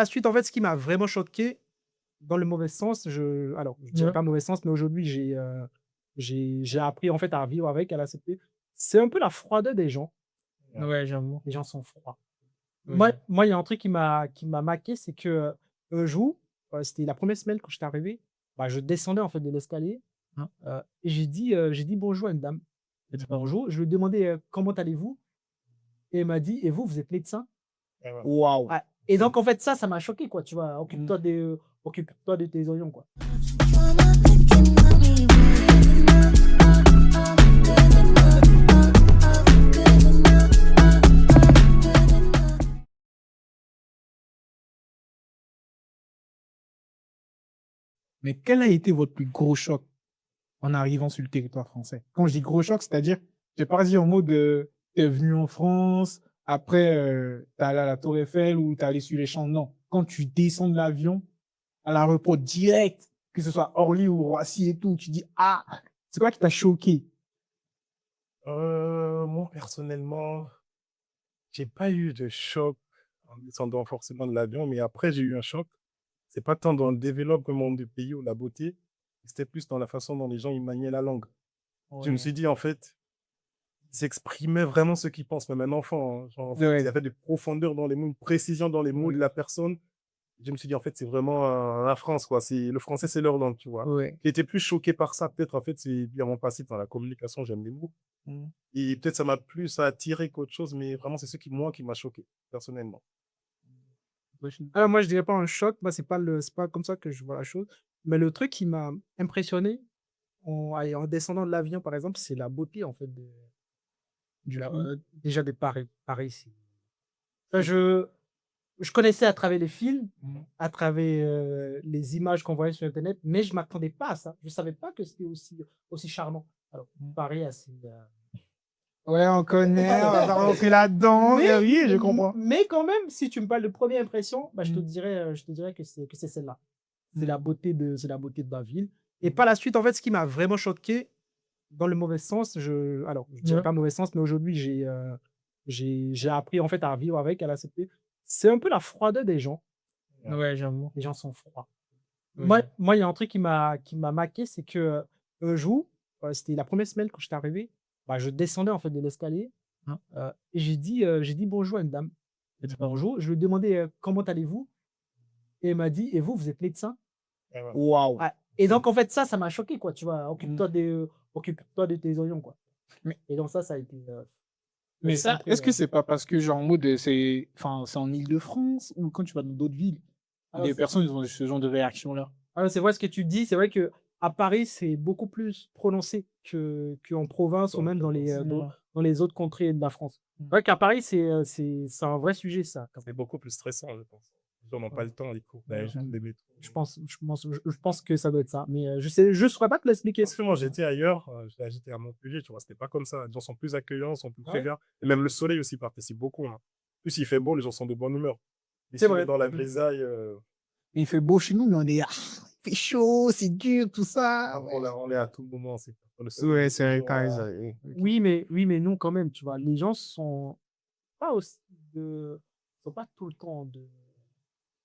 La suite, en fait, ce qui m'a vraiment choqué, dans le mauvais sens, je dirais Ouais. pas mauvais sens, mais aujourd'hui, j'ai appris, en fait, à vivre avec, à l'accepter. C'est un peu la froideur des gens. Ouais, j'avoue. Les gens sont froids. Oui, j'avoue. Moi, il y a un truc qui m'a marqué, c'est que, un jour, c'était la première semaine quand j'étais arrivé, bah, je descendais, en fait, de l'escalier, Hein? et j'ai dit bonjour à une dame. J'ai dit: Pardon. «Bonjour». Je lui ai demandé: «Comment allez-vous?» Et elle m'a dit: «Et vous, vous êtes médecin?» Ah ouais. Waouh! Ouais, et donc en fait, ça m'a choqué, quoi, tu vois? Mmh. Occupe-toi de tes oignons, quoi. Mais quel a été votre plus gros choc en arrivant sur le territoire français? Quand je dis gros choc, c'est-à-dire, j'ai pas dit en mode, tu es venu en France, après, tu es allé à la Tour Eiffel ou tu es allé sur les Champs, non. Quand tu descends de l'avion à l'aéroport direct, que ce soit Orly ou Roissy et tout, tu dis: «Ah!» C'est quoi qui t'a choqué? Moi, personnellement, j'ai pas eu de choc en descendant forcément de l'avion, mais après, j'ai eu un choc. C'est pas tant dans le développement du pays ou la beauté, c'était plus dans la façon dont les gens, ils maniaient la langue. Je me Ouais. suis dit, en fait, ils s'exprimaient vraiment ce qu'ils pensent, même un enfant, hein. Genre, en fait, il y Ouais. avait de profondeur dans les mots, une précision dans les mots de Ouais. la personne. Je me suis dit: «En fait, c'est vraiment, la France, quoi. C'est le français, c'est leur langue», tu vois? Ouais. J'ai été plus choqué par ça, peut-être, en fait, c'est dû à mon passif dans la communication, j'aime les mots. Mmh. Et peut-être ça m'a plus attiré qu'autre chose, mais vraiment, c'est ce qui, moi, qui m'a choqué, personnellement. Ouais, je Alors moi, je dirais pas un choc, moi, c'est pas comme ça que je vois la chose, mais le truc qui m'a impressionné en descendant de l'avion, par exemple, c'est la beauté, en fait, du pays. déjà de Paris. Paris, c'est enfin, je connaissais à travers les films, Mmh. à travers, les images qu'on voyait sur internet, mais je m'attendais pas à ça. Je savais pas que c'était aussi charmant. Alors Mmh. Paris a ses, Ouais, on connaît, on va pas rentrer là-dedans. mais Oui, je comprends. mais quand même, si tu me parles de première impression, bah, Mmh. je te dirais que c'est celle-là. Mmh. C'est la beauté de la ville, et Mmh. par la suite, en fait, ce qui m'a vraiment choqué, dans le mauvais sens, je dirais Ouais. pas mauvais sens, mais aujourd'hui, j'ai appris, en fait, à vivre avec, à l'accepter. C'est un peu la froideur des gens. Ouais. Ouais, j'avoue. Les gens sont froids. Oui, j'avoue. Il y a un truc qui m'a marqué, c'est que, un jour, c'était la première semaine quand j'étais arrivé, bah, je descendais, en fait, de l'escalier, Hein? et j'ai dit bonjour à une dame. J'ai dit: Pardon. «Bonjour». Je lui ai demandé: «Comment allez-vous?» Et elle m'a dit: «Et vous, vous êtes médecin?» Ah ouais. Waouh! Ouais, et donc en fait, ça m'a choqué, quoi, tu vois? Mmh. Occupe-toi de tes oignons, quoi, Mais et donc ça a été, mais j'étais un ça, peu, est-ce que c'est pas parce que genre en mode, c'est enfin, c'est en Île-de-France ou quand tu vas dans d'autres villes, alors les personnes, ils ont ce genre de réaction-là? c'est vrai ce que tu dis, c'est vrai qu'à Paris, c'est beaucoup plus prononcé qu'en province ou Dans même le sens, Ouais. dans les autres contrées de la France. Mmh. C'est vrai qu'à Paris, c'est un vrai sujet, ça, quand c'est beaucoup plus stressant, je pense. Les gens n'ont pas même. le temps, ils courent Ouais, derrière j'avoue. les métros. Je pense que ça doit être ça, mais je saurais pas te l'expliquer. Parce que moi, j'étais ailleurs, j'étais à Montpellier, tu vois? C'était pas comme ça. Les gens sont plus accueillants, sont plus Ouais, prévenants et même le soleil aussi participe beaucoup, hein. Plus il fait beau, les gens sont de bonne humeur. Et c'est si on est vrai. dans la grisaille, Il fait beau chez nous, mais on est: «Ah, il fait chaud, c'est dur, tout ça». Ouais. on est à tout moment, c'est quand le soleil Ouais, est c'est vrai, tu toujours as là. raison, oui. OK. Oui, mais non, quand même, tu vois? Les gens pas aussi sont pas tout le temps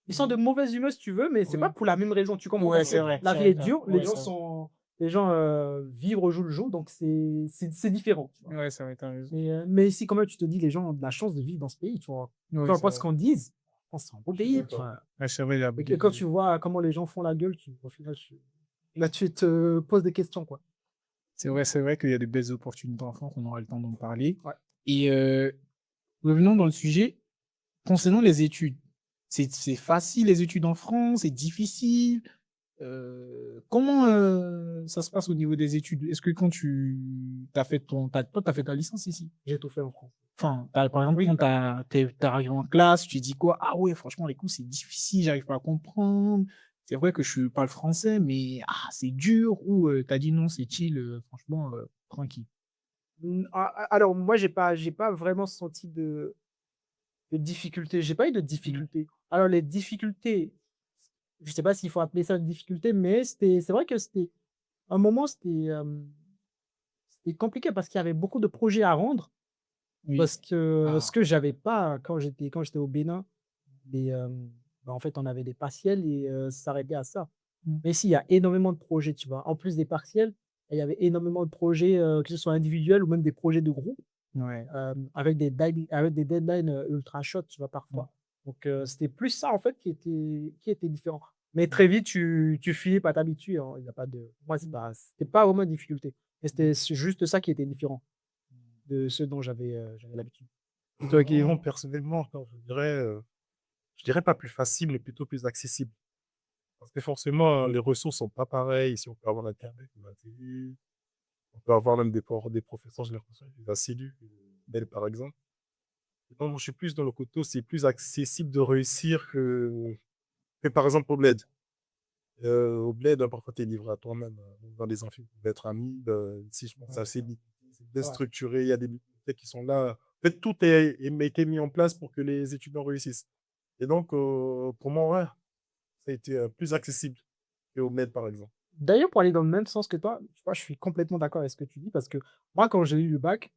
ils sont de Mmh. mauvaise humeur si tu veux, mais c'est pas Ouais. pour la même raison, tu comprends? Ouais, Parce que c'est vrai, la c'est vie vrai, est tu as dure, ouais, c'est vrai. les gens, vivent au jour le jour, donc c'est différent, tu vois? Ouais, c'est vrai, tu as raison. Mais ici, quand même, tu te dis: «Les gens ont de la chance de vivre dans ce pays», tu vois? Peu Oui, c'est importe ce vrai. qu'on dise, je pense que c'est un beau Je suis pays, d'accord. enfin, Ouais, c'est vrai, il y a et quand des tu vois comment les gens font la gueule, au final, tu te poses des questions, quoi. c'est vrai qu'il y a de belles opportunités en France, on aura le temps d'en parler Ouais. et revenons dans le sujet, concernant les études, c'est facile les études en France? C'est difficile? Comment, ça se passe au niveau des études? Est-ce que quand tu as fait tu as fait ta licence ici? J'ai tout fait en France. Enfin, par exemple, Oui. quand tu arrivé en classe, tu dis quoi? «Ah ouais, franchement, les cours, c'est difficile, j'arrive pas à comprendre. C'est vrai que je parle français, mais ah, c'est dur» ou tu as dit: «Non, c'est chill, franchement, tranquille»? Alors moi, j'ai pas vraiment senti de difficultés. J'ai pas eu de Mmh. difficultés. Alors les difficultés, je sais pas s'il faut appeler ça une difficulté, mais c'est vrai que c'était un moment, c'était compliqué parce qu'il y avait beaucoup de projets à rendre, Oui. parce que ce Ah. que j'avais pas quand j'étais au Bénin, bah, en fait, on avait des partiels et ça s'arrêtait à ça. Mmh. Mais ici, il y a énormément de projets, tu vois? En plus des partiels, il y avait énormément de projets, que ce soit individuels ou même des projets de groupe, Ouais. avec des deadlines, ultra short, tu vois, Mmh. parfois. Donc c'était plus ça, en fait, qui était différent. Mais très vite, tu finis par t'habituer, hein. Il y a pas de pour moi, c'était pas vraiment une difficulté. Mais c'est juste ça qui était différent de ce dont j'avais l'habitude. Et toi, Guillaume, personnellement, non, je dirais pas plus facile, mais plutôt plus accessible. Parce que forcément, les ressources sont pas pareilles. Si on peut avoir l'internet, ou la télé, on peut avoir même des professeurs, j'ai l'impression, des assidus, Bell, par exemple. Non, moi, je suis plus dans le côté, c'est plus accessible de réussir que par exemple au bled. Au bled, parfois, tu es livré à toi-même. Dans les amphis, vous pouvez être amis. Ici, je pense que c'est assez c'est bien Ouais. structuré. Il y a des bibliothèques qui sont là. En fait, tout est été mis en place pour que les étudiants réussissent. Et donc, pour moi, ouais, ça a été plus accessible qu'au bled, par exemple. D'ailleurs, pour aller dans le même sens que toi, tu vois, je suis complètement d'accord avec ce que tu dis parce que moi, quand j'ai eu le bac,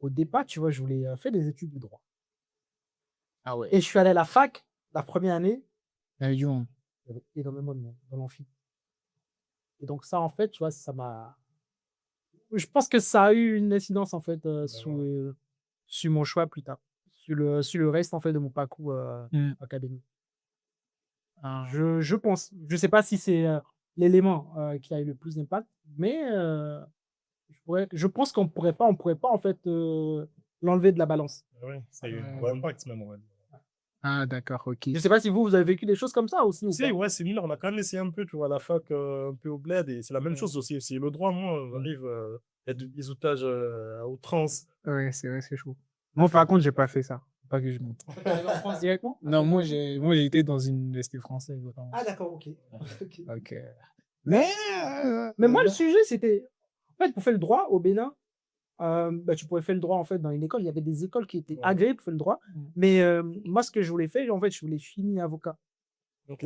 au départ, tu vois, je voulais, faire des études de droit Ah ouais. et je suis allé à la fac, la première année, Il y a eu du monde. il y avait énormément de monde dans l'amphi et donc ça, en fait, tu vois, ça m'a je pense que ça a eu une incidence, en fait, Vraiment. sur mon choix plus tard, sur le reste, en fait, de mon parcours, Mmh. académique. Ah. Je pense. Je sais pas si c'est, l'élément, qui a eu le plus d'impact, mais je pense on pourrait pas, en fait, l'enlever de la balance. Ouais, ça a eu un Ouais. gros impact, même, on va dire. Ah d'accord, OK. Je sais pas si vous avez vécu des choses comme ça aussi ou Si, pas? ouais, c'est similaire. On a quand même essayé un peu, tu vois, à la fac, un peu au bled, et c'est la même Ouais. chose aussi. C'est le droit, moi, j'arrive, il y a du biseautage à outrance. Ouais, c'est vrai, c'est chaud. Moi, par contre, j'ai pas fait ça. Pas que je monte. Tu es arrivé en France directement? Non, moi j'ai été dans une université française, autant. Ah d'accord, OK. OK. OK. Mais Mais moi, le sujet, c'était en fait, pour faire le droit au Bénin, bah, tu pouvais faire le droit, en fait, dans une école. Il y avait des écoles qui étaient Ouais. agréées pour faire le droit. Mmh. Mais moi, ce que je voulais faire, en fait, je voulais finir avocat Ok.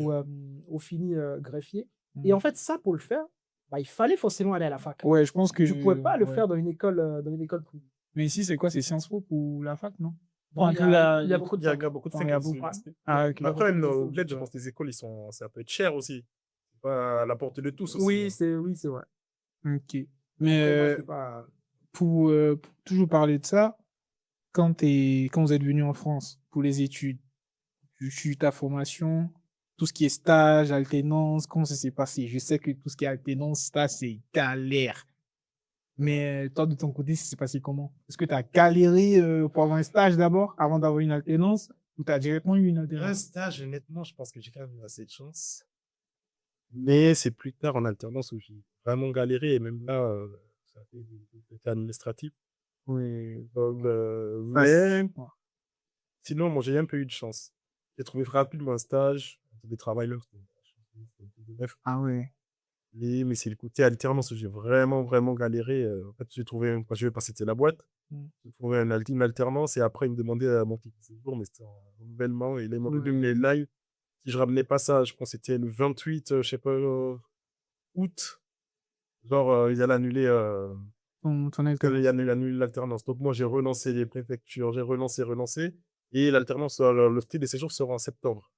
ou finir greffier. Et Mmh. en fait, ça, pour le faire, bah, il fallait forcément aller à la fac. Ouais, je pense que Tu ne pouvais pas le ouais. faire dans une école privée. Mais ici, c'est quoi? C'est Sciences Po pour la fac, non? Bon, Enfin, pour la il y a beaucoup de Il y a facs. beaucoup de enfin, il y a facs. beaucoup. Ah OK. Mais après, même, beaucoup de au facs, bled, je ouais. pense que les écoles, c'est un peu cher aussi. C'est pas à la portée de tous aussi, hein. Oui, c'est vrai. OK. Mais Après, moi, je sais pas. pour toujours parler de ça, quand vous êtes venu en France pour les études, tu suis ta formation, tout ce qui est stage, alternance, comment ça s'est passé? Je sais que tout ce qui est alternance, stage, c'est galère. Mais toi, de ton côté, ça s'est passé comment? Est-ce que tu as galéré pour avoir un stage d'abord, avant d'avoir une alternance, ou tu as directement eu une Un alternance? stage, honnêtement, je pense que j'ai quand même eu assez de chance. Mais c'est plus tard en alternance où j'ai vraiment galéré, et même là, ça a été du côté administratif. Oui. Donc, Ça, mais ouais. sinon, moi, j'ai un peu eu de chance. J'ai trouvé rapidement un stage, des travailleurs, Ah ouais. mais c'est le côté alternance où j'ai vraiment, vraiment galéré. En fait, j'ai trouvé, quand je vais passer, c'était la boîte. Mmh. J'ai trouvé une alternance, et après, ils me demandaient mon petit séjour, mais c'était en renouvellement, et ils m'ont donné les lives. Si je ramenais pas ça, je pense que c'était le 28, je sais pas, août. Genre, ils allaient annuler, Ton ils alternance. allaient annuler l'alternance. Donc, moi, j'ai relancé les préfectures, j'ai relancé. Et l'alternance, le titre de séjour sera en septembre.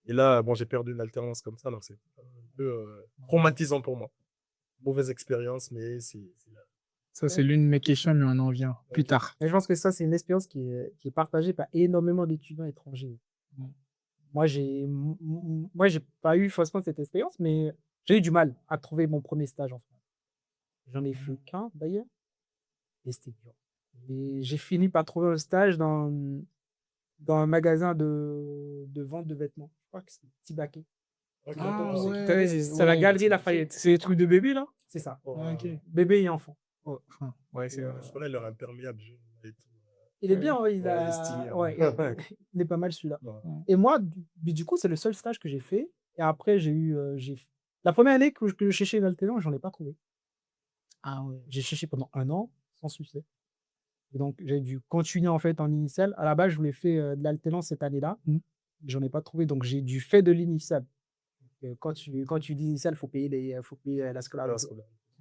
Et là, bon, j'ai perdu une alternance comme ça, donc c'est un peu traumatisant pour moi. Mauvaise expérience, mais c'est là. Ça, c'est l'une de mes questions, mais on en vient plus Ok. tard. Et je pense que ça, c'est une expérience qui est partagée par énormément d'étudiants étrangers. Mmh. Moi, j'ai pas eu forcément cette expérience, mais j'ai eu du mal à trouver mon premier stage en France. J'en ai fait qu'un d'ailleurs, et c'était dur. Et j'ai fini par trouver un stage dans un magasin de vente de vêtements. Je crois que c'est Petit Baquet. Ok, Ah ok. ouais, C'est la galerie Lafayette. c'est les trucs de bébé, là? C'est ça. Ouais, OK. Bébé et enfant. Oh, enfin, ouais, c'est je connais leur imperméable jaune et tout. Il est bien, ouais, Ouais, il est stylé, ouais, ouais. il est pas mal celui-là. Ouais. Et moi, du coup, c'est le seul stage que j'ai fait. Et après, la première année que je cherchais une alternance, j'en ai pas trouvé. Ah ouais. J'ai cherché pendant 1 an sans succès. Et donc, j'ai dû continuer en fait en initial. À la base, je voulais faire de l'alternance cette année-là. Mmh. J'en ai pas trouvé, donc j'ai dû faire de l'initial. Quand tu dis initial, faut payer la Voilà, scolarité.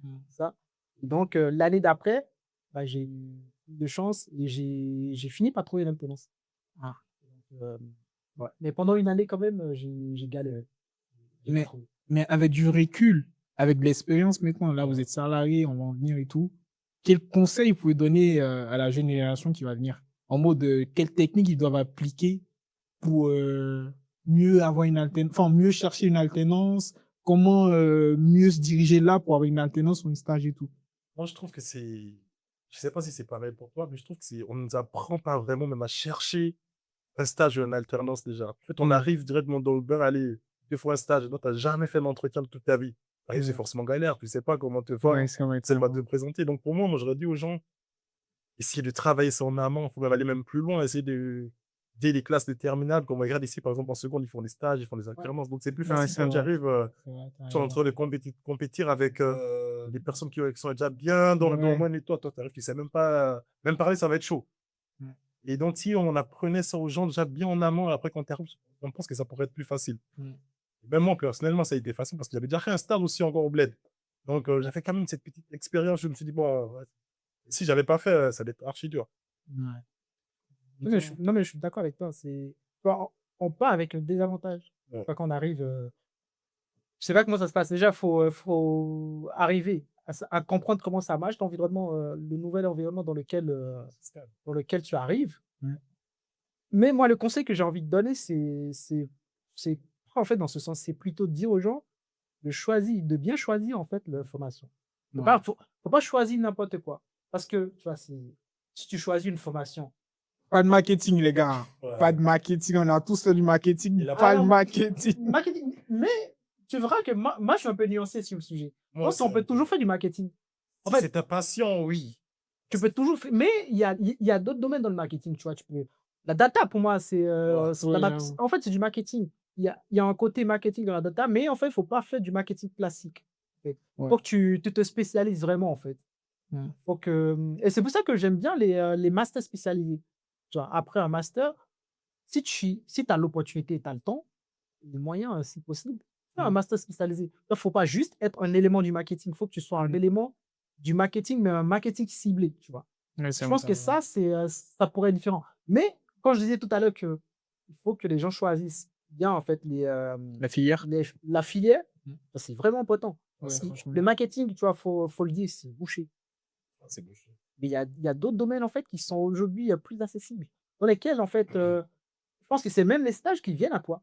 Mmh. Ça. Donc, l'année d'après, bah, j'ai eu plus de chance et j'ai fini par trouver l'alternance. Ah. Donc, Ouais. Mais pendant une année, quand même, j'ai galéré. J'ai Mais- pas trouvé. Mais avec du recul, avec de l'expérience maintenant, là, vous êtes salarié, on va en venir et tout. Quel conseil vous pouvez donner à la génération qui va venir? En mode, quelles techniques ils doivent appliquer pour mieux avoir une alternance, enfin, mieux chercher une alternance? Comment mieux se diriger là pour avoir une alternance ou un stage et tout? Moi, je trouve que c'est. Je sais pas si c'est pareil pour toi, mais je trouve que c'est. On nous apprend pas vraiment même à chercher un stage ou une alternance déjà. En fait, on arrive directement dans le beurre, allez, 2 fois un stage. Donc, t'as jamais fait d'entretien de toute ta vie. T'arrives, c'est forcément galère. Tu sais pas comment te faire. Ouais, c'est vrai. C'est le mode de présenter. Donc, pour moi, j'aurais dit aux gens, essayer de travailler ça en amont. Il faut même aller même plus loin. Essayer de. Dès les classes de terminale, comme on regarde ici, par exemple, en seconde, ils font des stages, ils font des alternances. Donc, c'est plus Ouais, facile c'est quand tu vrai. arrives. C'est vrai, t'as Ils sont en raison. train de compétir avec des personnes qui sont déjà bien dans le Ouais. domaine et toi, t'arrives, tu sais même pas, même parler, ça va être chaud. Ouais. Et donc, si on apprenait ça aux gens déjà bien en amont, après, quand tu arrives, on pense que ça pourrait être plus facile. Mm. Même moi, personnellement, ça a été facile parce que j'avais déjà fait un stage aussi encore au bled. Donc, j'avais quand même cette petite expérience. Je me suis dit, bon, ouais, si j'avais pas fait, ça allait être archi dur. Ouais. Non, mais je suis d'accord avec toi. On part avec le désavantage. Ouais. Quand on arrive, je sais pas comment ça se passe. Déjà, faut arriver à comprendre comment ça marche, l'environnement, le nouvel environnement dans lequel tu arrives. Ouais. Mais moi, le conseil que j'ai envie de donner, c'est en fait, dans ce sens, c'est plutôt de dire aux gens de bien choisir en fait leur formation. Ouais. Faut pas choisir n'importe quoi. Parce que, tu vois, si tu choisis une formation, Pas de marketing, les gars. Ouais. Pas de marketing. On a tous fait du marketing. Et la- Pas de Alors, marketing. marketing, mais tu verras que moi, je suis un peu nuancé sur le sujet. Moi, Moi, on peut toujours faire du marketing. En si fait, c'est ta passion, oui. tu peux toujours faire, mais il y a d'autres domaines dans le marketing, tu vois. La data, pour moi, Ouais, j'avoue. en fait, c'est du marketing. Il y a un côté marketing dans la data, mais en fait, il ne faut pas faire du marketing classique. Il Ouais. faut que tu te spécialises vraiment, en fait. Ouais. Et c'est pour ça que j'aime bien les masters spécialisés. Tu vois, après un master, si tu as l'opportunité et tu as le temps, les moyens, si possible, fais un master spécialisé. Il ne faut pas juste être un élément du marketing. Il faut que tu sois un élément du marketing, mais un marketing ciblé, tu vois. Ouais, c'est Je vrai, pense que t'as ça pourrait être différent. Mais quand je disais tout à l'heure qu'il faut que les gens choisissent bien, en fait, la filière. la filière, Mm. ça, c'est vraiment important. Ouais, franchement. Le marketing, tu vois, faut le dire, c'est bouché. C'est bouché. Mais il y a d'autres domaines, en fait, qui sont aujourd'hui plus accessibles, dans lesquels, en fait, je pense que c'est même les stages qui viennent à toi.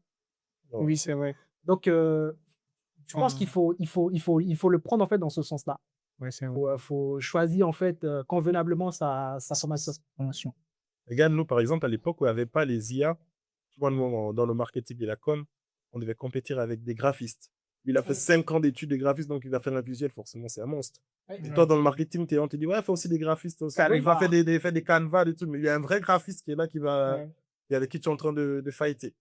Ouais. Oui, c'est vrai. Donc, je pense qu'il faut le prendre, en fait, dans ce sens-là. Ouais, c'est vrai. Faut choisir, en fait, convenablement sa formation. Regarde, nous, par exemple, à l'époque où il n'y avait pas les IA, tu vois, nous, dans le marketing et la com, on devait compétir avec des graphistes. Il a fait 5 ans d'études de graphisme, donc il va faire un visuel, forcément, c'est un monstre. Et toi, dans le marketing, on te dit, ouais, fais aussi des graphistes aussi. Canva. Il va faire des canvas, des trucs, mais il y a un vrai graphiste qui est là, et avec qui tu es en train de fighter.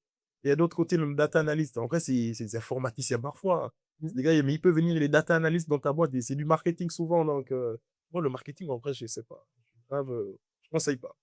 Et à l'autre côté, le data analyst. En vrai, c'est des informaticiens parfois. Les gars, mais il peut venir, il est data analyst dans ta boîte, et c'est du marketing souvent. Donc, moi, le marketing, en vrai, je sais pas. Je conseille pas.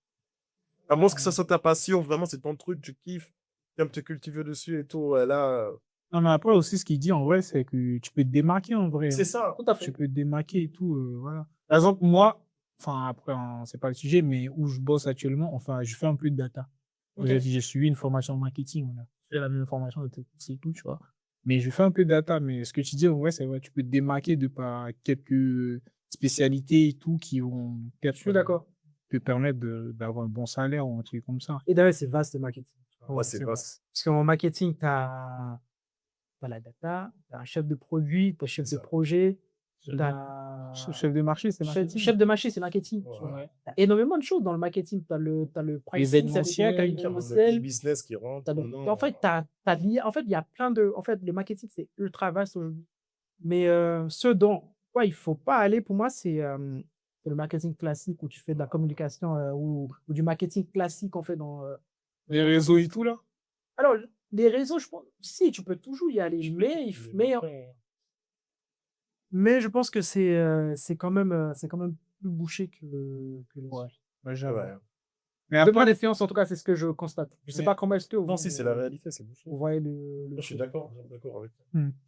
À moins que ça soit ta passion, vraiment, c'est ton truc, tu kiffes, tu aimes te cultiver dessus et tout. Ouais, là, Non, mais après aussi, ce qu'il dit en vrai, c'est que tu peux te démarquer en vrai. c'est ça. Tout à fait. Tu peux te démarquer et tout. Voilà. Par exemple, moi, enfin, après, c'est pas le sujet, mais où je bosse actuellement, enfin, je fais un peu de data. Ok. J'ai suivi une formation en marketing. On a fait la même formation de c'est tout, tu vois. Mais je fais un peu de data. Mais ce que tu dis, en vrai, c'est vrai, tu peux te démarquer de par quelques spécialités et tout qui vont peut-être Je suis d'accord. te permettre d'avoir un bon salaire ou un truc comme ça. Et d'ailleurs, c'est vaste le marketing. Ouais, c'est c'est vaste. Parce qu'en marketing, tu as la data, tu as un chef de produit, tu as un chef C'est de ça. projet, tu Chef as de marché, c'est marketing. chef de marché, c'est marketing. Ouais. Tu as énormément de choses dans le marketing. Tu as le pricing, Événementiel, t'as Le business qui rentre. Non. en fait, il y a plein de. En fait, le marketing, c'est ultra vaste aujourd'hui. Mais ce dont il ne faut pas aller, pour moi, c'est le marketing classique où tu fais de la communication ou du marketing classique, en fait. Les réseaux et tout, là. Alors, les réseaux, je pense, si, tu peux toujours y aller, mais je pense que c'est quand même plus bouché que les autres. Ouais, j'avoue. Ouais. Mais De après, mon expérience, en tout cas, c'est ce que je constate. Je ne sais Mais- pas comment est-ce que Non, si, c'est la réalité, c'est bouché. vous voyez le Je suis d'accord avec toi. Ok.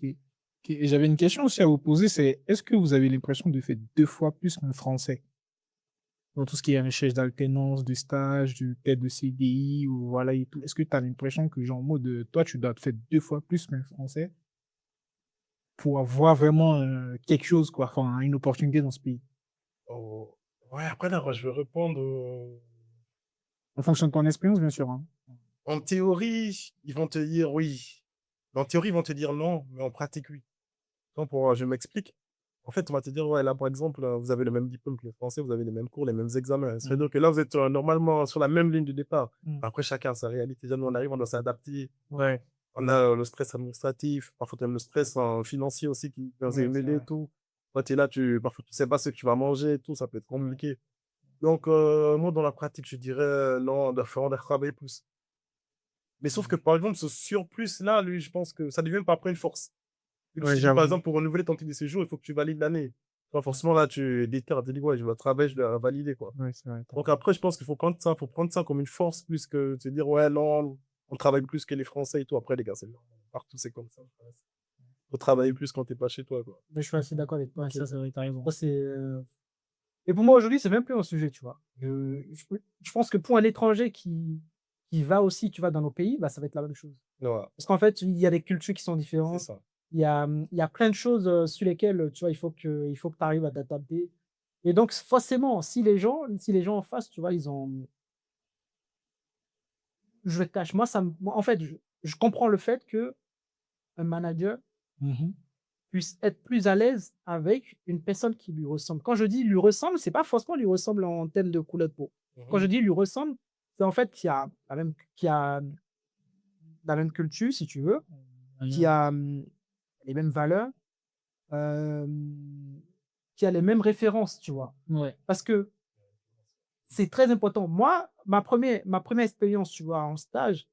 Ok. Et j'avais une question aussi à vous poser, c'est est-ce que vous avez l'impression de faire 2 fois plus qu'un Français? dans tout ce qui est recherche d'alternance, de stage, peut-être de CDI ou voilà et tout. Est-ce que tu as l'impression que, genre, en mode, toi, tu dois te faire 2 fois plus qu'un Français pour avoir vraiment quelque chose, quoi, enfin, une opportunité dans ce pays? Oh, ouais, après, là, moi, je vais répondre. En fonction de ton expérience, bien sûr, hein. En théorie, ils vont te dire oui. En théorie, ils vont te dire non, mais en pratique, oui. Donc, je m'explique. En fait, on va te dire, ouais, là, par exemple, vous avez le même diplôme que les Français, vous avez les mêmes cours, les mêmes examens. Ça veut dire que là, vous êtes normalement sur la même ligne de départ. Après, chacun a sa réalité. Déjà, nous, on arrive, on doit s'adapter. Ouais. On a le stress administratif, parfois même le stress financier aussi qui vient Ouais, c'est mêler et vrai. tout. Toi, tu es là, parfois, tu sais pas ce que tu vas manger et tout, ça peut être compliqué. Donc, moi, dans la pratique, je dirais, non, on doit travailler plus. Mais sauf que, par exemple, ce surplus-là, lui, je pense que ça devient pas après une force. Je Ouais, te dis, par j'avoue. exemple, pour renouveler ton titre de séjour, il faut que tu valides l'année. Toi, forcément, là, tu es déter, tu dis, ouais, je vais travailler, je dois valider, quoi. Ouais, c'est vrai. Donc après, je pense qu'il faut prendre ça comme une force plus que se dire, ouais, non, on travaille plus que les Français et tout. Après, les gars, c'est partout, c'est comme ça. Faut travailler plus quand t'es pas chez toi, quoi. Mais je suis assez d'accord avec toi. Ouais, ça, c'est vrai, t'as raison. Moi, et pour moi, aujourd'hui, c'est même plus un sujet, tu vois. Je pense que pour un étranger qui va aussi, tu vois, dans nos pays, bah, ça va être la même chose. Voilà, Parce qu'en fait, il y a des cultures qui sont c'est différentes. ça. Il y a plein de choses sur lesquelles, tu vois, il faut que tu arrives à t'adapter. Et donc, forcément, si les gens en face, tu vois, je le cache. En fait, je comprends le fait que un manager Mhm. puisse être plus à l'aise avec une personne qui lui ressemble. Quand je dis lui ressemble, c'est pas forcément lui ressemble en termes de couleur de peau. Quand je dis lui ressemble, c'est en fait qui a la même culture, si tu veux, qui a les mêmes valeurs, qui a les mêmes références, tu vois. Ouais. Parce que c'est très important. Moi, ma première expérience, tu vois, en stage,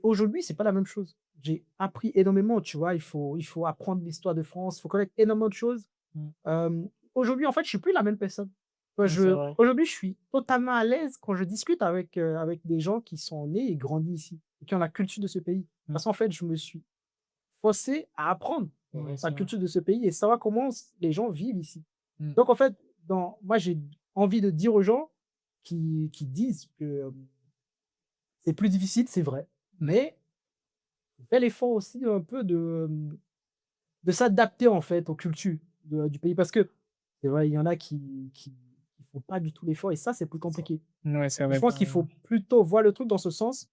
aujourd'hui, c'est pas la même chose. J'ai appris énormément, tu vois. Il faut apprendre l'histoire de France, il faut connaître énormément de choses. Mm. Aujourd'hui, en fait, je suis plus la même personne. Ouais, c'est vrai. Aujourd'hui, je suis totalement à l'aise quand je discute avec des gens qui sont nés et grandis ici et qui ont la culture de ce pays. Parce qu'en fait, je me suis forcé à apprendre Ouais, la c'est vrai. culture de ce pays et savoir comment les gens vivent ici. Mm. Donc, en fait, moi, j'ai envie de dire aux gens qui disent que c'est plus difficile, c'est vrai. Mais fais l'effort aussi un peu de s'adapter en fait aux cultures du pays. Parce que c'est vrai, il y en a qui font pas du tout l'effort et ça, c'est plus compliqué. Ouais, c'est Je vrai. pense qu'il faut plutôt voir le truc dans ce sens.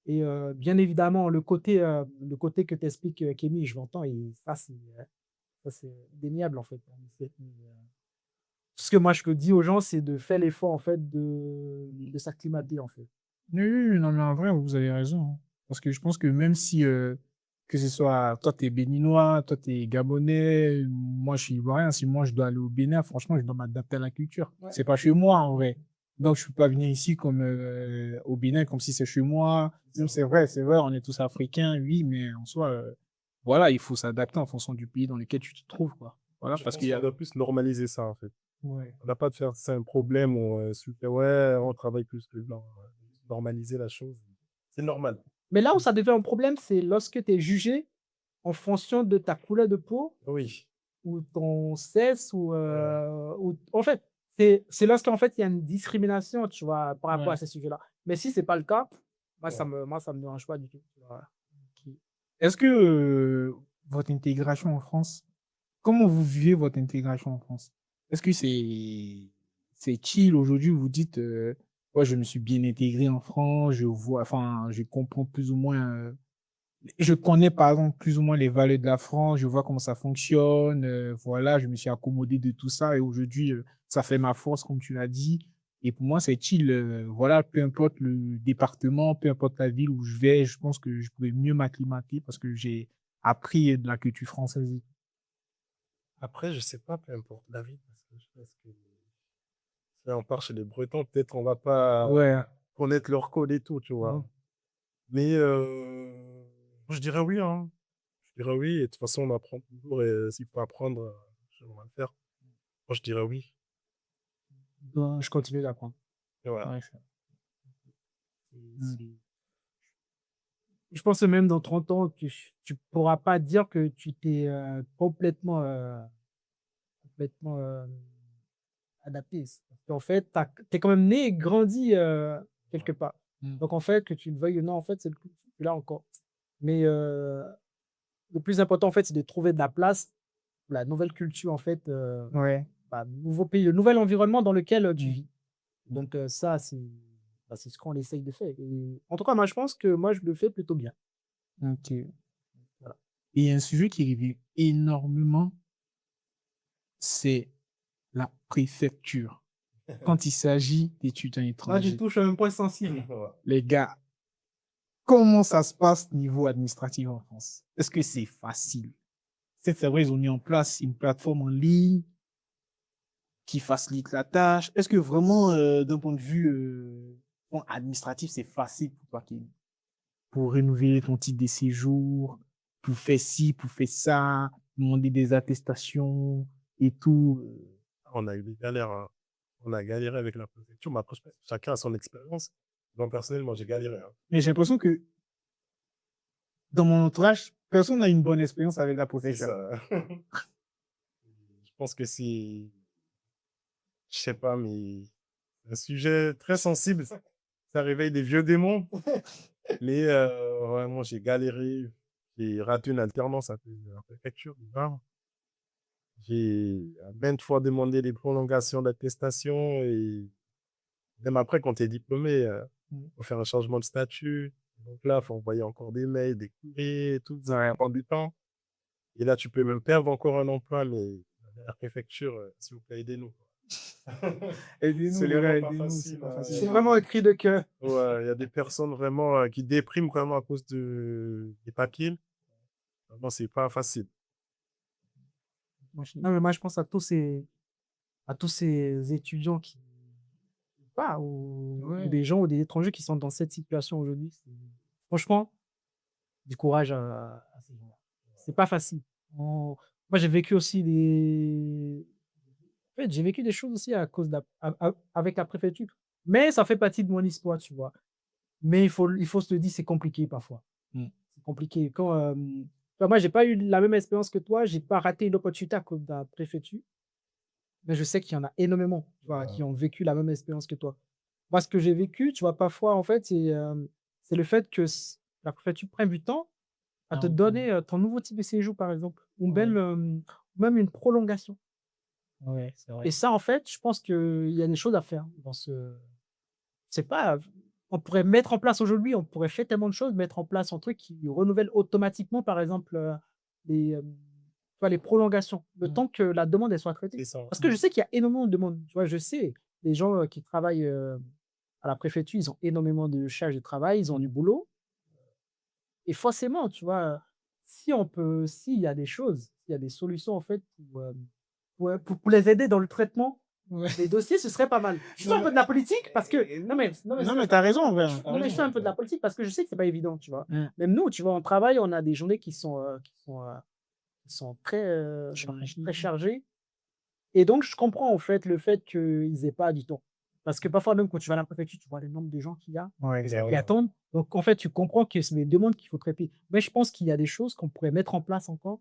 Et bien évidemment, le côté que t'expliques, Kémy, je l'entends, et ça, c'est indéniable en fait. Ce que moi je dis aux gens, c'est de faire l'effort en fait de s'acclimater en fait. Oui, oui, oui, non, mais en vrai, vous avez raison, hein. Parce que je pense que même si, que ce soit, toi, t'es béninois, toi, t'es gabonais, moi, je suis ivoirien, si moi, je dois aller au Bénin, franchement, je dois m'adapter à la culture. Ouais. C'est pas chez moi, en vrai. Donc, je peux pas venir ici comme, au Bénin, comme si c'est chez moi. Même c'est vrai, on est tous africains, oui, mais en soi, voilà, il faut s'adapter en fonction du pays dans lequel tu te trouves, quoi. Voilà, Je parce pense qu'il y qu'on a, doit plus normaliser ça, en fait. ouais. On n'a pas de faire, c'est un problème ou super, ouais, on travaille plus que blanc. Normaliser la chose. C'est normal. Mais là où ça devient un problème, c'est lorsque tu es jugé en fonction de ta couleur de peau Oui. ou ton sexe Ouais. ou en fait, c'est lorsqu'en fait, il y a une discrimination, tu vois, par rapport Ouais. à ces sujets-là. Mais si c'est pas le cas, Ouais. moi, ça me dérange pas du tout, tu vois? Est-ce que, votre intégration en France, comment vous vivez votre intégration en France? Est-ce que c'est chill aujourd'hui? Vous dites, ouais, je me suis bien intégré en France, je vois, enfin, je comprends plus ou moins, je connais par exemple plus ou moins les valeurs de la France, je vois comment ça fonctionne, voilà, je me suis accommodé de tout ça et aujourd'hui, ça fait ma force, comme tu l'as dit. Et pour moi, c'est chill, voilà, peu importe le département, peu importe la ville où je vais, je pense que je pourrais mieux m'acclimater parce que j'ai appris de la culture française. Après, je sais pas, peu importe la vie, parce que je pense que si on part chez les Bretons, peut-être on va pas Ouais. connaître leur code et tout, tu vois. Mhm. Mais moi, je dirais oui, hein. Je dirais oui, et de toute façon, on apprend toujours, et s'il faut apprendre, on va le faire. Moi, je dirais oui. Je continue d'apprendre. Et voilà. Ouais, Je pense que même dans 30 ans, tu pourras pas dire que tu t'es complètement adapté. Parce qu'en fait, tu es quand même né et grandi quelque part. Mm. Donc, en fait, que tu le veuilles ou non, en fait, c'est là encore. Mais le plus important, en fait, c'est de trouver de la place pour la nouvelle culture, en fait, Ouais. nouveau pays, le nouvel environnement dans lequel tu Mm. vis. Donc, ça, c'est ce qu'on essaye de faire. Et, en tout cas, moi, je pense que moi, je le fais plutôt bien. Ok. Voilà. Et il y a un sujet qui revient énormément, c'est la préfecture. Quand il s'agit d'étudiants Là, tu étrangers, touches un point sensible. les gars, comment ça se passe niveau administratif en France? Est-ce que c'est facile? C'est vrai, ils ont mis en place une plateforme en ligne qui facilite la tâche. Est-ce que vraiment, d'un point de vue administratif, c'est facile pour toi, Kevin, pour renouveler ton titre de séjour, pour faire ci, pour faire ça, demander des attestations et tout? On a eu des galères, hein. On a galéré avec la préfecture, mais après, chacun a son expérience. Donc, personnellement, j'ai galéré, hein. Mais j'ai l'impression que dans mon entourage, personne n'a une bonne expérience avec la C'est préfecture. ça. Je pense que c'est, je sais pas, mais un sujet très sensible. Ça réveille des vieux démons. Mais vraiment, j'ai galéré. J'ai raté une alternance à cause de la préfecture. J'ai maintes fois demandé des prolongations d'attestation et même après, quand tu es diplômé, faut faire un changement de statut. Donc là, il faut envoyer encore des mails, des courriers, et tout. Ça prend du temps. Et là, tu peux même perdre encore un emploi, mais la préfecture, s'il vous plaît, aidez-nous. Aidez-nous, C'est les gars, vraiment pas aidez-nous, facile, c'est pas hein. facile. C'est vraiment un cri de cœur. Ouais, il y a des personnes vraiment qui dépriment vraiment à cause des papiers. Vraiment, c'est pas facile. Non, mais moi, je pense à tous ces étudiants ou Ouais. des gens ou des étrangers qui sont dans cette situation aujourd'hui. Franchement, du courage à ces gens-là. C'est pas facile. Moi, j'ai vécu aussi En fait, j'ai vécu des choses aussi à cause avec la préfecture. Mais ça fait partie de mon histoire, tu vois. Mais il faut se le dire, c'est compliqué parfois. Mm. C'est compliqué. Moi, j'ai pas eu la même expérience que toi. J'ai pas raté une opportunité à cause de la préfecture. Mais je sais qu'il y en a énormément, tu vois, qui ont vécu la même expérience que toi. Moi, ce que j'ai vécu, tu vois, parfois, en fait, c'est le fait que la préfecture prenne du temps à te donner ton nouveau type de séjour, par exemple, ou même une prolongation. Ouais, c'est vrai. Et ça, en fait, je pense qu'il y a des choses à faire dans ce. C'est pas. On pourrait mettre en place aujourd'hui, on pourrait faire tellement de choses, mettre en place un truc qui renouvelle automatiquement, par exemple, tu vois, les prolongations, le temps que la demande elle soit traitée. C'est ça. Parce que je sais qu'il y a énormément de demandes. Tu vois, je sais, les gens qui travaillent à la préfecture, ils ont énormément de charges de travail, ils ont du boulot. Et forcément, tu vois, s'il y a des choses, s'il y a des solutions, en fait, pour les aider dans le traitement des dossiers, ce serait pas mal. Je fais un peu de la politique parce que. Non, mais t'as raison, en vrai. non, mais je fais un peu de la politique parce que je sais que c'est pas évident, tu vois. Mm. Même nous, tu vois, on travaille, on a des journées qui sont très chargées. Et donc, je comprends en fait le fait qu'ils aient pas du temps. Parce que parfois, même quand tu vas à la préfecture, tu vois le nombre de gens qu'il y a Ouais, c'est qui vrai. attendent. Donc, en fait, tu comprends que c'est des demandes qu'il faut traiter. Mais je pense qu'il y a des choses qu'on pourrait mettre en place encore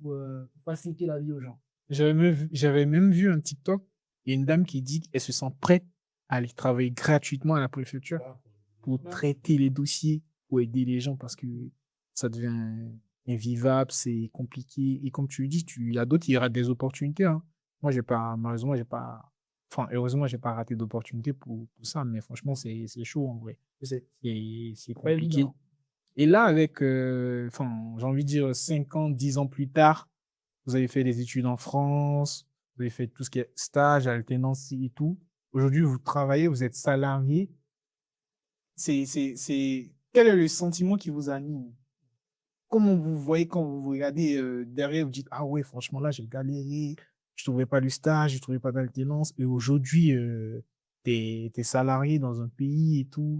pour faciliter la vie aux gens. J'avais même vu un TikTok et une dame qui dit qu'elle se sent prête à aller travailler gratuitement à la préfecture pour traiter les dossiers, pour aider les gens parce que ça devient invivable, c'est compliqué. Et comme tu le dis, il y a d'autres, il y aura des opportunités, hein. Moi, malheureusement, heureusement, j'ai pas raté d'opportunité pour ça, mais franchement, c'est chaud en vrai. C'est Pas compliqué. évident. Et là, avec, j'ai envie de dire 5 ans, 10 ans plus tard, vous avez fait des études en France, vous avez fait tout ce qui est stage, alternance et tout. Aujourd'hui, vous travaillez, vous êtes salarié. Quel est le sentiment qui vous anime? Comment vous voyez quand vous regardez derrière, vous dites, ah ouais, franchement, là, j'ai galéré, je trouvais pas le stage, je trouvais pas d'alternance. Et aujourd'hui, t'es salarié dans un pays et tout,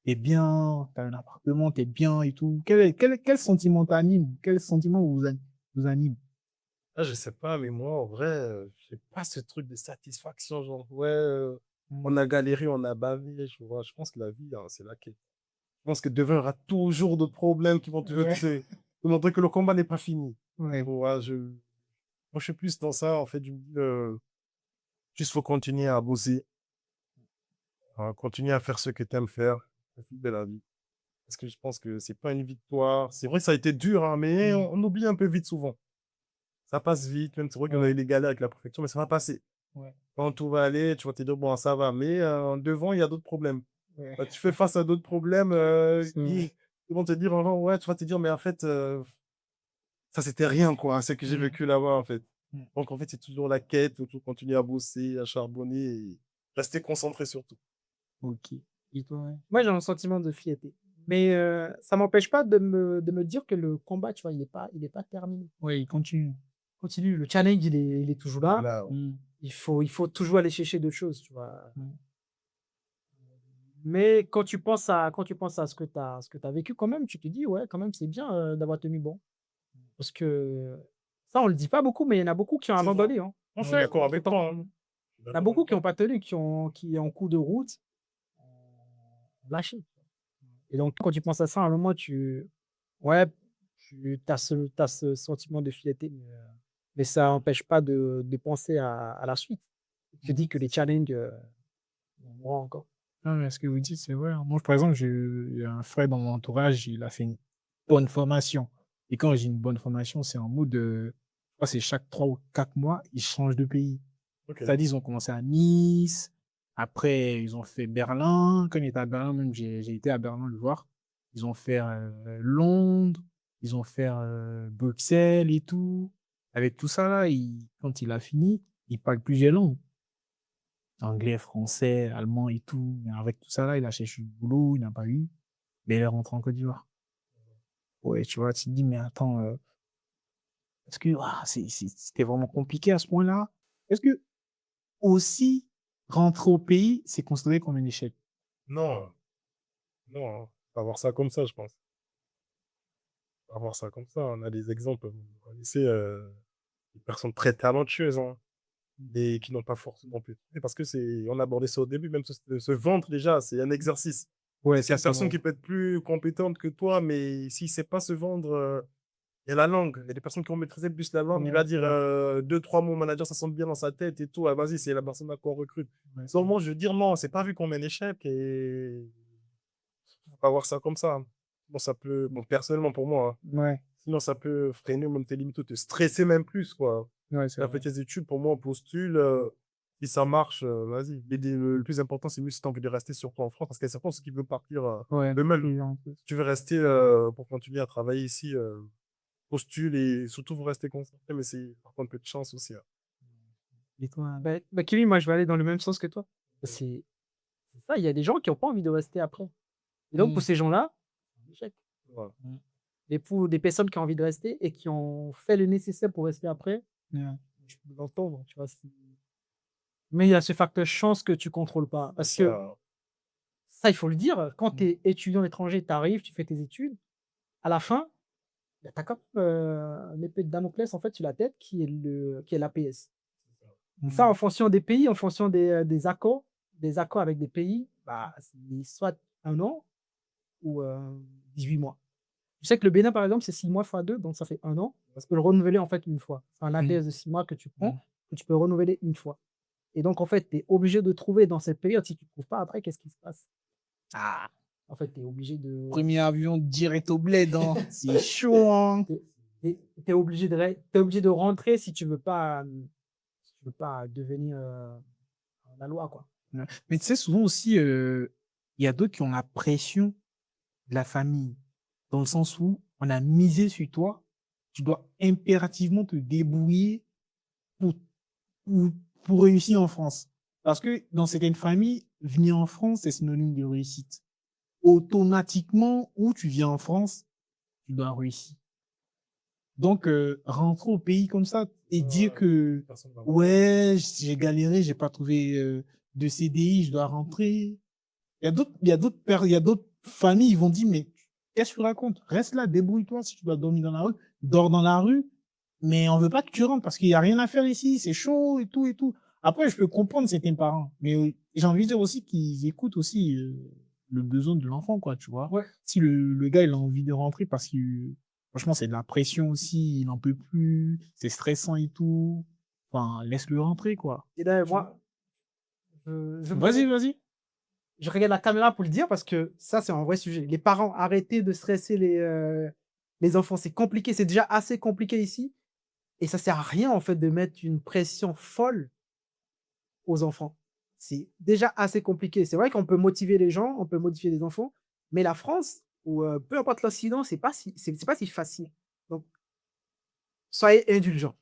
t'es bien, t'as un appartement, t'es bien et tout. Quel sentiment t'anime? Quel sentiment vous anime? Ah, je sais pas, mais moi, en vrai, j'ai pas ce truc de satisfaction, genre, ouais, on a galéré, on a bavé, tu vois. Je pense que la vie, hein, c'est la quête. Je pense que devant, il y aura toujours de problèmes qui vont te montrer que le combat n'est pas fini. Ouais. Ouais, moi, je suis plus dans ça, en fait, Juste, faut continuer à bosser, continuer à faire ce que tu aimes faire, profiter de la vie. Parce que je pense que c'est pas une victoire. C'est vrai que ça a été dur, hein, mais on oublie un peu vite souvent. Ça passe vite, même c'est vrai qu'on a eu les galères avec la perfection, mais ça va passer. Ouais. Quand tout va aller, tu vas te dire, bon, ça va, mais devant, il y a d'autres problèmes. Ouais. Quand tu fais face à d'autres problèmes, C'est vrai. ils vont te dire, ouais, tu vas te dire, mais en fait, ça, c'était rien, quoi, ce que j'ai vécu là-bas, en fait. Mm. Donc, en fait, c'est toujours la quête, faut toujours continuer à bosser, à charbonner et rester concentré surtout. Ok. Et toi, ouais. Moi, j'ai un sentiment de fierté. Mais ça m'empêche pas de me dire que le combat, tu vois, il est pas terminé. Ouais, il continue. Continue. Le challenge, il est toujours là. Voilà. Mm. Il faut toujours aller chercher d'autres choses, tu vois. Mm. Mais quand tu penses à ce que tu as vécu, quand même, tu te dis, ouais, quand même, c'est bien d'avoir tenu bon. Parce que ça, on le dit pas beaucoup, mais il y en a beaucoup qui ont C'est vrai. abandonné. Hein. Je suis d'accord avec toi. Hein. Il y en a beaucoup qui n'ont pas tenu, qui en cours de route, ont lâché. Et donc, quand tu penses à ça, à un moment, ouais, tu as ce sentiment de fierté, mais ça n'empêche pas de penser à la suite. Tu te dis que les challenges vont encore. Non, mais ce que vous dites, c'est vrai. Moi, par exemple, j'ai un frère dans mon entourage, il a fait une bonne formation. Et quand j'ai une bonne formation, c'est en mode, je crois que c'est chaque 3 ou 4 mois, ils changent de pays. Ok. C'est-à-dire, ils ont commencé à Nice, après, ils ont fait Berlin. Quand il était à Berlin, même, j'ai été à Berlin le voir. Ils ont fait Londres, ils ont fait Bruxelles et tout. Avec tout ça, là, quand il a fini, il parle plusieurs langues. Anglais, français, allemand et tout. Mais avec tout ça, là, il a cherché du boulot, il n'a pas eu. Mais il est rentré en Côte d'Ivoire. Ouais, tu vois, tu te dis, mais attends, est-ce que c'était vraiment compliqué à ce point-là? Est-ce que aussi, rentrer au pays, c'est considéré comme un échec? Non, non, hein. Pas voir ça comme ça, je pense. Pas voir ça comme ça. On a des exemples au lycée, des personnes très talentueuses, hein, et qui n'ont pas forcément pu. Parce que on a abordé ça au début, même se vendre déjà, c'est un exercice. Ouais, C'est une c'est personne vrai. qui peut être plus compétente que toi, mais s'il ne sait pas se vendre, il y a la langue. Il y a des personnes qui ont maîtrisé plus la langue. Il va Ouais, dire deux, trois mots au manager, ça sonne bien dans sa tête et tout. Ah, vas-y, c'est la personne là qu'on recrute. ouais, Seulement, je veux dire, non, c'est pas vu comme un échec et faut pas voir ça comme ça. Bon, ça peut, bon, personnellement pour moi, hein. ouais, Sinon, ça peut freiner même tes limites ou te stresser même plus, quoi. ouais, Tu c'est as fait vrai. tes études, pour moi, on postule. Si ça marche, vas-y. Le plus important, c'est mieux si tu as envie de rester surtout en France, parce qu'il y a certains qui veulent partir Ouais, eux-mêmes. en plus. Si tu veux rester pour continuer à travailler ici, postule et surtout, vous restez concentré, mais c'est par contre un peu de chance aussi. Hein. Et toi? Kevin, moi, je vais aller dans le même sens que toi. C'est ça, il y a des gens qui n'ont pas envie de rester après. Et donc, pour ces gens-là, c'est un échec. Voilà. Et pour des personnes qui ont envie de rester et qui ont fait le nécessaire pour rester après, Ouais. je peux l'entendre, tu vois. Mais il y a ce facteur chance que tu contrôles pas. Parce que ça, il faut le dire, quand tu es étudiant étranger, tu arrives, tu fais tes études, à la fin, tu as quand même une épée de Damoclès en fait, sur la tête qui est l'APS. Ça, en fonction des pays, en fonction des accords avec des pays, bah, c'est soit 1 an ou 18 mois. Je sais que le Bénin, par exemple, c'est 6 mois fois 2, donc ça fait 1 an. Tu peux le renouveler en fait une fois. C'est un APS de 6 mois que tu prends, que tu peux renouveler une fois. Et donc, en fait, tu es obligé de trouver dans cette période. Si tu ne trouves pas après, qu'est-ce qui se passe? Ah, En fait, tu es obligé de. premier avion direct au bled, hein. C'est chaud, hein. Tu es obligé de rentrer si tu veux pas devenir la loi, quoi. Ouais. Mais tu sais, souvent aussi, il y a d'autres qui ont la pression de la famille, dans le sens où on a misé sur toi, tu dois impérativement te débrouiller pour, pour, pour réussir en France. Parce que dans certaines familles, venir en France, c'est synonyme de réussite. Automatiquement, où tu viens en France, tu dois réussir. Donc, rentrer au pays comme ça et dire que, ouais, j'ai galéré, j'ai pas trouvé de CDI, je dois rentrer. Il y a d'autres familles, ils vont dire, mais qu'est-ce que tu racontes? Reste là, débrouille-toi. Si tu dois dormir dans la rue, dors dans la rue. Mais on veut pas que tu rentres parce qu'il y a rien à faire ici, c'est chaud et tout et tout. Après, je peux comprendre certains parents, mais j'ai envie de dire aussi qu'ils écoutent aussi le besoin de l'enfant, quoi, tu vois. Ouais. Si le gars, il a envie de rentrer parce que, franchement, c'est de la pression aussi, il n'en peut plus, c'est stressant et tout. Enfin, laisse-le rentrer, quoi. Et d'ailleurs, Vas-y, vas-y. Je regarde la caméra pour le dire parce que ça, c'est un vrai sujet. Les parents, arrêtez de stresser les enfants. C'est compliqué. C'est déjà assez compliqué ici. Et ça sert à rien, en fait, de mettre une pression folle aux enfants. C'est déjà assez compliqué. C'est vrai qu'on peut motiver les gens, on peut motiver les enfants, mais la France, ou peu importe l'Occident, c'est pas si facile. Donc, soyez indulgents.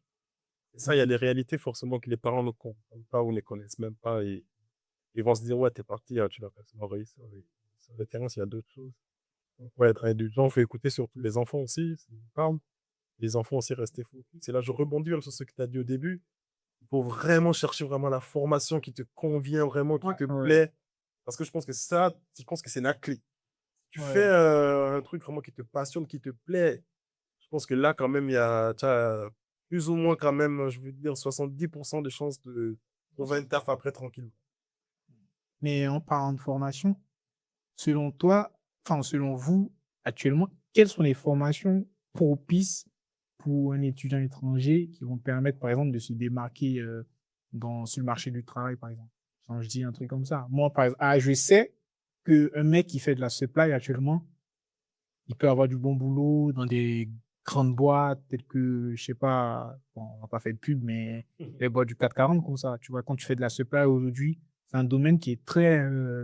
Et ça, il y a des réalités forcément que les parents ne comprennent pas ou ne connaissent même pas. Et ils vont se dire, ouais, t'es parti, tu l'as forcément réussi. Oui. Sur le terrain, il y a d'autres choses. Donc, ouais, être indulgent, il faut écouter surtout les enfants aussi, s'ils parlent. Les enfants aussi, rester focus. Et là, je rebondis sur ce que tu as dit au début. Il faut vraiment chercher vraiment la formation qui te convient vraiment, qui Ouais. te Ouais. plaît. Parce que je pense que ça, je pense que c'est la clé. Tu Ouais. fais un truc vraiment qui te passionne, qui te plaît. Je pense que là, quand même, il y a plus ou moins quand même, je veux dire, 70% de chances de trouver une taf après tranquille. Mais en parlant de formation, selon toi, enfin, selon vous, actuellement, quelles sont les formations propices pour un étudiant étranger qui vont permettre, par exemple, de se démarquer sur le marché du travail, par exemple? Quand je dis un truc comme ça. Moi, par exemple, je sais qu'un mec qui fait de la supply actuellement, il peut avoir du bon boulot dans des grandes boîtes telles que, je sais pas, bon, on va pas faire de pub, mais les boîtes du 440 comme ça. Tu vois, quand tu fais de la supply aujourd'hui, c'est un domaine qui est très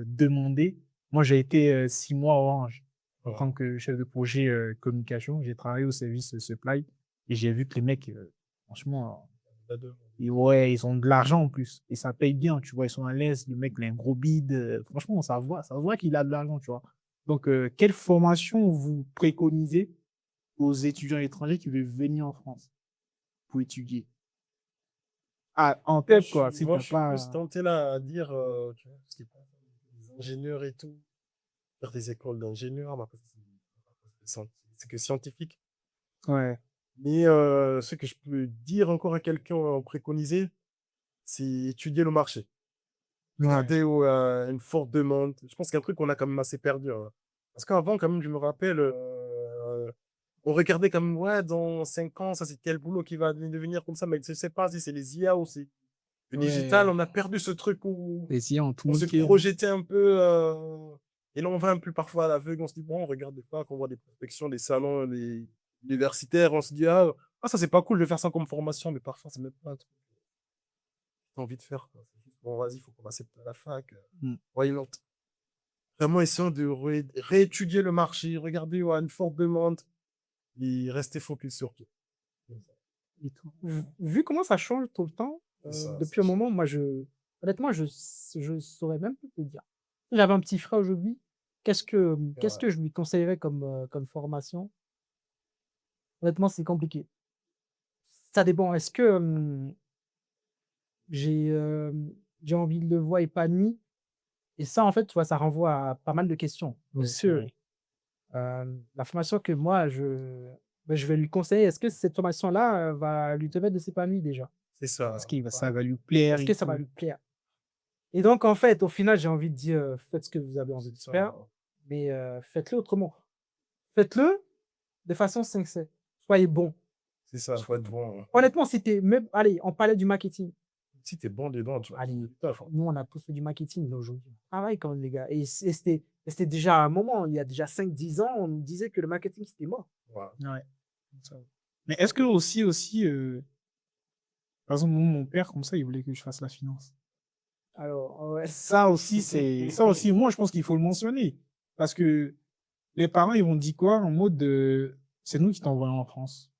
demandé. Moi, j'ai été 6 mois à Orange en tant que chef de projet communication. J'ai travaillé au service supply et j'ai vu que les mecs, franchement, ouais, ils ont de l'argent en plus et ça paye bien. Tu vois, ils sont à l'aise. Le mec, il a un gros bide. Franchement, ça voit qu'il a de l'argent, tu vois. Donc, quelle formation vous préconisez aux étudiants étrangers qui veulent venir en France pour étudier? Ah, en tête, quoi, si Moi, t'as je suis pas. plus tenté là à dire, tu vois, parce qu'il y a des ingénieurs et tout, faire des écoles d'ingénieurs, mais après, c'est que scientifique. Ouais. Mais ce que je peux dire encore à quelqu'un en préconiser, c'est étudier le marché. Regarder où une forte demande. Je pense qu'il y a un truc qu'on a quand même assez perdu. Hein. Parce qu'avant, quand même, je me rappelle, on regardait comme, ouais, dans 5 ans, ça c'est quel boulot qui va devenir comme ça, mais je sais pas si c'est les IA ou c'est le digital. Ouais. On a perdu ce truc où Les IA ont tout on se niqué. projetait un peu. Et là, on va un peu parfois à l'aveugle. On se dit, bon, on regarde des fois, quand on voit des prospections, des salons des universitaires, on se dit, ça c'est pas cool de faire ça comme formation, mais parfois, c'est même pas un truc que t'as envie de faire. Quoi. C'est juste, bon, vas-y, il faut qu'on accepte à la fac. Why not? Vraiment essayant de réétudier le marché, regarder une forte demande et rester focus sur tout. Et tout. Vu comment ça change tout le temps, depuis un moment, moi, honnêtement, je saurais même plus te dire. Si j'avais un petit frère aujourd'hui, qu'est-ce que je lui conseillerais comme formation? Honnêtement, c'est compliqué. Ça dépend. Est-ce que j'ai j'ai envie de le voir épanoui? Et ça, en fait, tu vois, ça renvoie à pas mal de questions. Monsieur, la formation que moi, je vais lui conseiller, est-ce que cette formation-là va lui permettre de s'épanouir déjà? C'est ça. Parce que ça va lui plaire. Est-ce et que ça va tout. lui plaire? Et donc, en fait, au final, j'ai envie de dire, faites ce que vous avez envie de faire, mais faites-le autrement. Faites-le de façon sincère. Soyez bon. C'est ça, faut être bon. Honnêtement, si t'es même, allez, on parlait du marketing. Si t'es bon dedans, tu vois. Allez, nous, on a tous fait du marketing là, aujourd'hui. Pareil quand même, les gars. Et c'était déjà un moment, il y a déjà 5-10 ans, on nous disait que le marketing, c'était mort. Voilà. Ouais. Mais est-ce que aussi, par exemple, mon père, comme ça, il voulait que je fasse la finance. Alors, ouais. Ça aussi, moi, je pense qu'il faut le mentionner. Parce que les parents, ils vont dire quoi en mode de, c'est nous qui t'envoyons en France.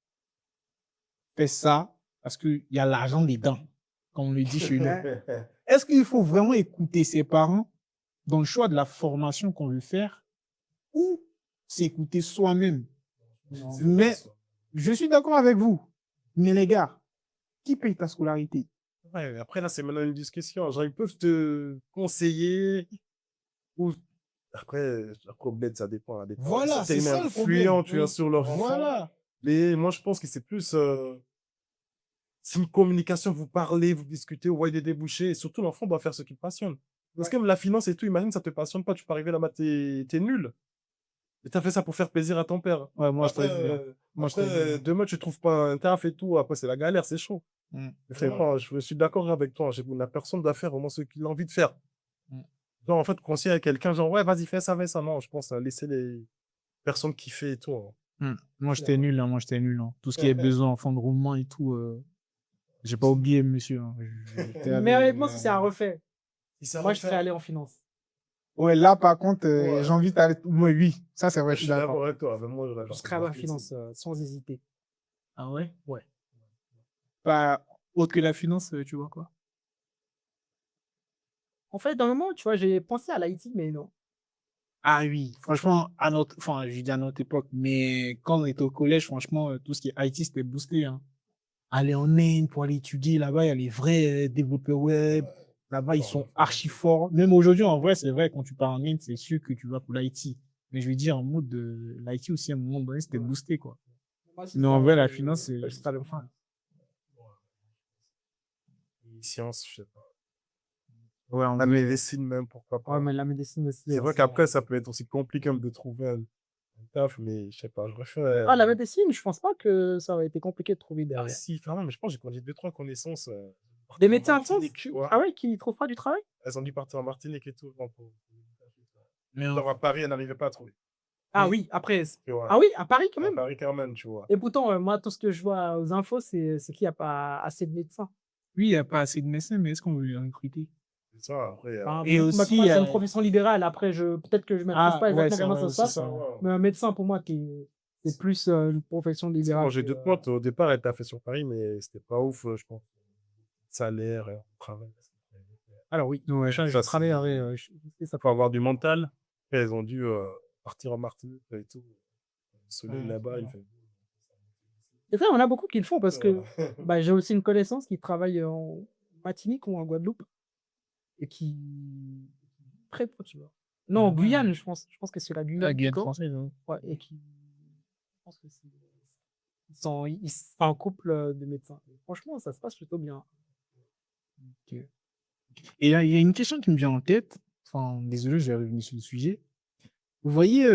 Fais ça parce qu'il y a l'argent dedans, comme on le dit chez nous. Est-ce qu'il faut vraiment écouter ses parents dans le choix de la formation qu'on veut faire ou s'écouter soi-même? Mais je suis d'accord avec vous. Mais les gars, qui paye ta scolarité? Ouais, après, là, c'est maintenant une discussion. Genre, ils peuvent te conseiller ou après, au bled, ça dépend. Voilà, c'est ça le influent, problème. tu vois, sur leur enfant. Voilà. Mais moi, je pense que c'est plus c'est une communication, vous parlez, vous discutez, vous voyez des débouchés. Et surtout, l'enfant doit faire ce qui le passionne. Parce que la finance et tout, imagine, ça te passionne pas, tu peux arriver là-bas, t'es nul. Et t'as fait ça pour faire plaisir à ton père. Ouais, moi, Après, je te dis. demain, tu trouves pas un taf et tout, après, c'est la galère, c'est chaud. Vraiment, je suis d'accord avec toi. La personne doit faire vraiment ce qu'il a envie de faire. Genre, en fait, conseiller à quelqu'un, genre, ouais, vas-y, fais ça, fais ça. Non, je pense à laisser les personnes kiffer et tout. Moi, j'étais nul, hein. Moi, j'étais nul. Hein. Tout ce qui est besoin en fond de roulement et tout, j'ai pas oublié, monsieur. Hein. Mais honnêtement, si c'est un refait, Si ça moi, je refait- serais allé en finance. Ouais, là, par contre, Ouais. j'ai envie d'aller. Ouais, oui, ça, c'est vrai, Je je suis suis d'accord. d'accord avec toi. Mais moi, Je serais allé en finance sans hésiter. Ah ouais? Ouais. Pas autre que la finance, tu vois quoi? En fait, dans le moment, tu vois, j'ai pensé à l'IT, mais non. Ah oui, franchement, enfin, je dis à notre époque, mais quand on était au collège, franchement, tout ce qui est IT, c'était boosté. Hein. Aller en Inde pour aller étudier là-bas, il y a les vrais développeurs web. Là-bas, ils sont archi forts. Même aujourd'hui, en vrai, c'est vrai, quand tu pars en Inde, c'est sûr que tu vas pour l'IT. Mais je veux dire, en mode de l'IT aussi, à un moment donné, c'était boosté, quoi. Moi, si Mais c'est en un vrai, la refait, finance, c'est. je serais allé en finance. Science, je sais pas. Ouais, en La vrai. médecine, même, pourquoi pas. Ouais, mais la médecine aussi. C'est vrai qu'après, ça peut être aussi compliqué de trouver un taf, mais je sais pas, je préfère. Ah, la médecine, je pense pas que ça aurait été compliqué de trouver Ah, derrière. si, quand même, je pense que j'ai connu 2-3 connaissances. Des en médecins en France Martinique, ouais. Ah ouais, qui trouvent pas du travail? Elles ont dû partir en Martinique et tout. Mais Genre à Paris, elles n'arrivaient pas à trouver. Ah Mais- oui, après. Tu vois. Ah oui, à Paris quand À même. Paris, quand même, tu vois. Et pourtant, moi, tout ce que je vois aux infos, c'est qu'il n'y a pas assez de médecins. Oui, il n'y a pas assez de médecins, mais est-ce qu'on veut les recruter? C'est ça, après. Enfin, Et moi, aussi, pour moi, c'est une profession libérale. Après, peut-être que je ne maîtrise pas ouais, exactement c'est comment ça vrai se aussi, passe. ça. Mais un médecin, pour moi, c'est plus une profession libérale. Moi, j'ai deux potes, au départ, elles étaient fait sur Paris, mais c'était pas ouf, je pense. Salaire, travail. Alors oui, Ouais, je ça, travaillerai. Ça faut avoir du mental. Après, elles ont dû partir en Martinique et tout. Le soleil là-bas, il fait. Et ça, on a beaucoup qui le font parce que j'ai aussi une connaissance qui travaille en Martinique ou en Guadeloupe et qui très peu, tu vois. Non, en Guyane, je pense. Je pense que c'est la Guyane. La Guyane plutôt. française. Hein. Ouais, et qui. Je pense que ils sont un couple de médecins. Et franchement, ça se passe plutôt bien. Ok. Et il y a une question qui me vient en tête. Enfin, désolé, je vais revenir sur le sujet. Vous voyez,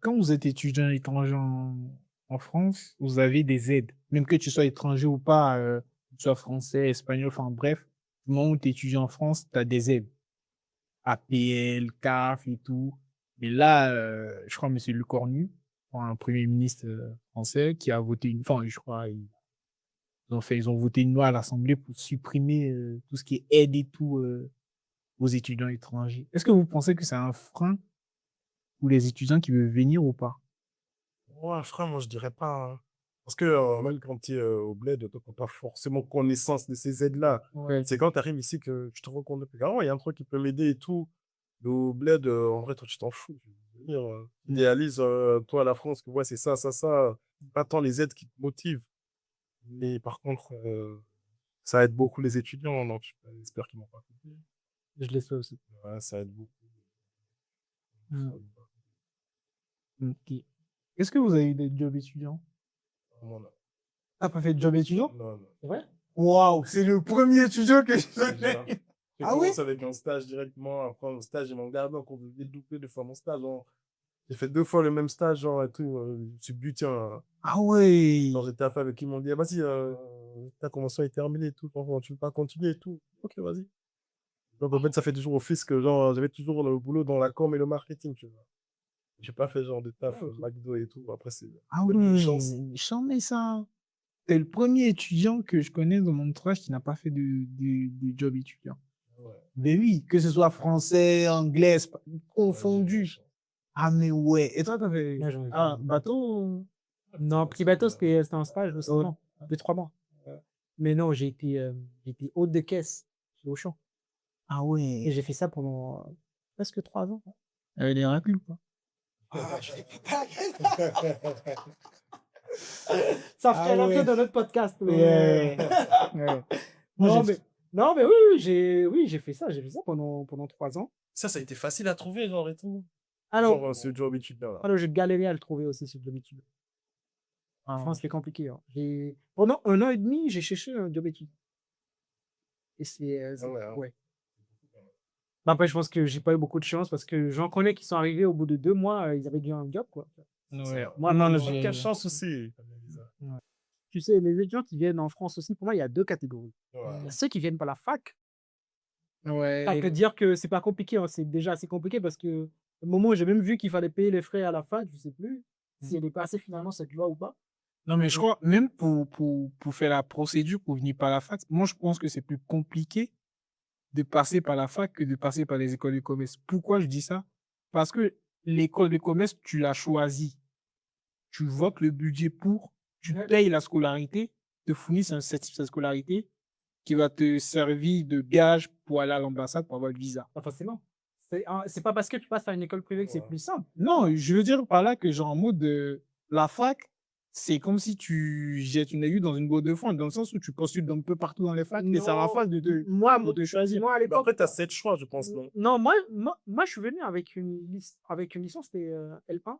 quand vous êtes étudiant étranger en France, vous avez des aides. Même que tu sois étranger ou pas, que tu sois français, espagnol, enfin bref, du moment où tu es étudiant en France, tu as des aides. APL, CAF et tout. Mais là, je crois, M. Lecornu, un premier ministre français, qui a voté enfin, je crois, ils ont voté une loi à l'Assemblée pour supprimer tout ce qui est aide et tout aux étudiants étrangers. Est-ce que vous pensez que c'est un frein pour les étudiants qui veulent venir ou pas? Ouais, frère, moi, je dirais pas. Hein. Parce que même quand tu es au bled, tu n'as pas forcément connaissance de ces aides-là. Ouais. C'est quand tu arrives ici que tu te rends compte que il y a un truc qui peut m'aider et tout. Mais au bled, en vrai, toi, tu t'en fous. Je veux dire, idéalise, toi, la France, que ouais, c'est ça, ça, ça. Pas tant les aides qui te motivent. Mais par contre, ça aide beaucoup les étudiants. Donc, j'espère qu'ils m'ont pas coupé. Je l'ai fait aussi. Ouais, ça aide beaucoup. Ok. Est-ce que vous avez eu des jobs étudiants? Non, non. T'as pas fait de job étudiant? Non, non. C'est vrai? Waouh, c'est le premier étudiant que je connais. J'ai Ah oui? commencé avec un stage directement. Après, un stage, ils m'ont gardé encore de dédoubler 2 fois mon stage. Genre. J'ai fait 2 fois le même stage, genre, et tout. Je me suis buté. Ah ouais. Genre, j'étais à faire avec qui ils m'ont dit, ah, vas-y, ta convention est terminée et tout. Franchement, tu veux pas continuer et tout. Ok, vas-y. Donc, en fait, ça fait toujours office que, genre, j'avais toujours le boulot dans la com et le marketing, tu vois. J'ai pas fait genre de taf, McDo et tout. Après, c'est Ah peut-être une ouais, chance. j'en ai ça. T'es le premier étudiant que je connais dans mon entourage qui n'a pas fait de job étudiant. Ouais. Mais oui, que ce soit français, anglais, confondu. Ah mais ouais. Et toi, t'as fait Ouais, j'en ai fait. bateau? Non, petit bateau, c'était un stage de 6 mois, de 3 mois. Mais non, j'ai été hôte de caisse chez Auchan. Ah Et ouais. j'ai fait ça pendant presque 3 ans. Avec des raclus ou pas? Ça Ah ferait l'entrée ouais. de notre podcast. Ouais. Ouais. Moi, j'ai- Non, mais oui, j'ai fait ça. J'ai fait ça pendant 3 ans. Ça a été facile à trouver, genre, et tout. Alors, Genre, ce job étudiant-là. j'ai galéré à le trouver aussi sur job études. Ah, Franchement, c'était compliqué. Hein. Pendant 1 an et demi, j'ai cherché un job études. Et Ah ouais, hein. ouais. Bah, après, je pense que j'ai pas eu beaucoup de chance parce que j'en connais qui sont arrivés au bout de 2 mois, ils avaient déjà un job, quoi. ouais. Moi, non, non, non, J'ai j'ai- quelle chance aussi. tu sais, les étudiants qui viennent en France aussi, pour moi, il y a 2 catégories. Ouais. Il y a ceux qui viennent par la fac. Ouais. Ça peut dire que c'est pas compliqué, hein, c'est déjà assez compliqué parce que au moment où j'ai même vu qu'il fallait payer les frais à la fac, je sais plus si elle est passée finalement cette loi ou pas. Non, mais je crois, même pour faire la procédure pour venir par la fac, moi, je pense que c'est plus compliqué de passer par la fac que de passer par les écoles de commerce. Pourquoi je dis ça? Parce que l'école de commerce, tu l'as choisie. Tu votes le budget pour, tu payes la scolarité, te fournissent un certificat de scolarité qui va te servir de gage pour aller à l'ambassade pour avoir le visa. Pas forcément. C'est pas parce que tu passes par une école privée que c'est Ouais. plus simple. Non, je veux dire par là que genre en mode la fac, c'est comme si tu jettes une aiguille dans une botte de foin, dans le sens où tu postules d'un peu partout dans les facs et ça Non, rafale de moi, te choisir. moi à Mais l'époque, après, tu as 7 choix, je pense, non? non, moi, je suis venu avec une licence, c'était L1.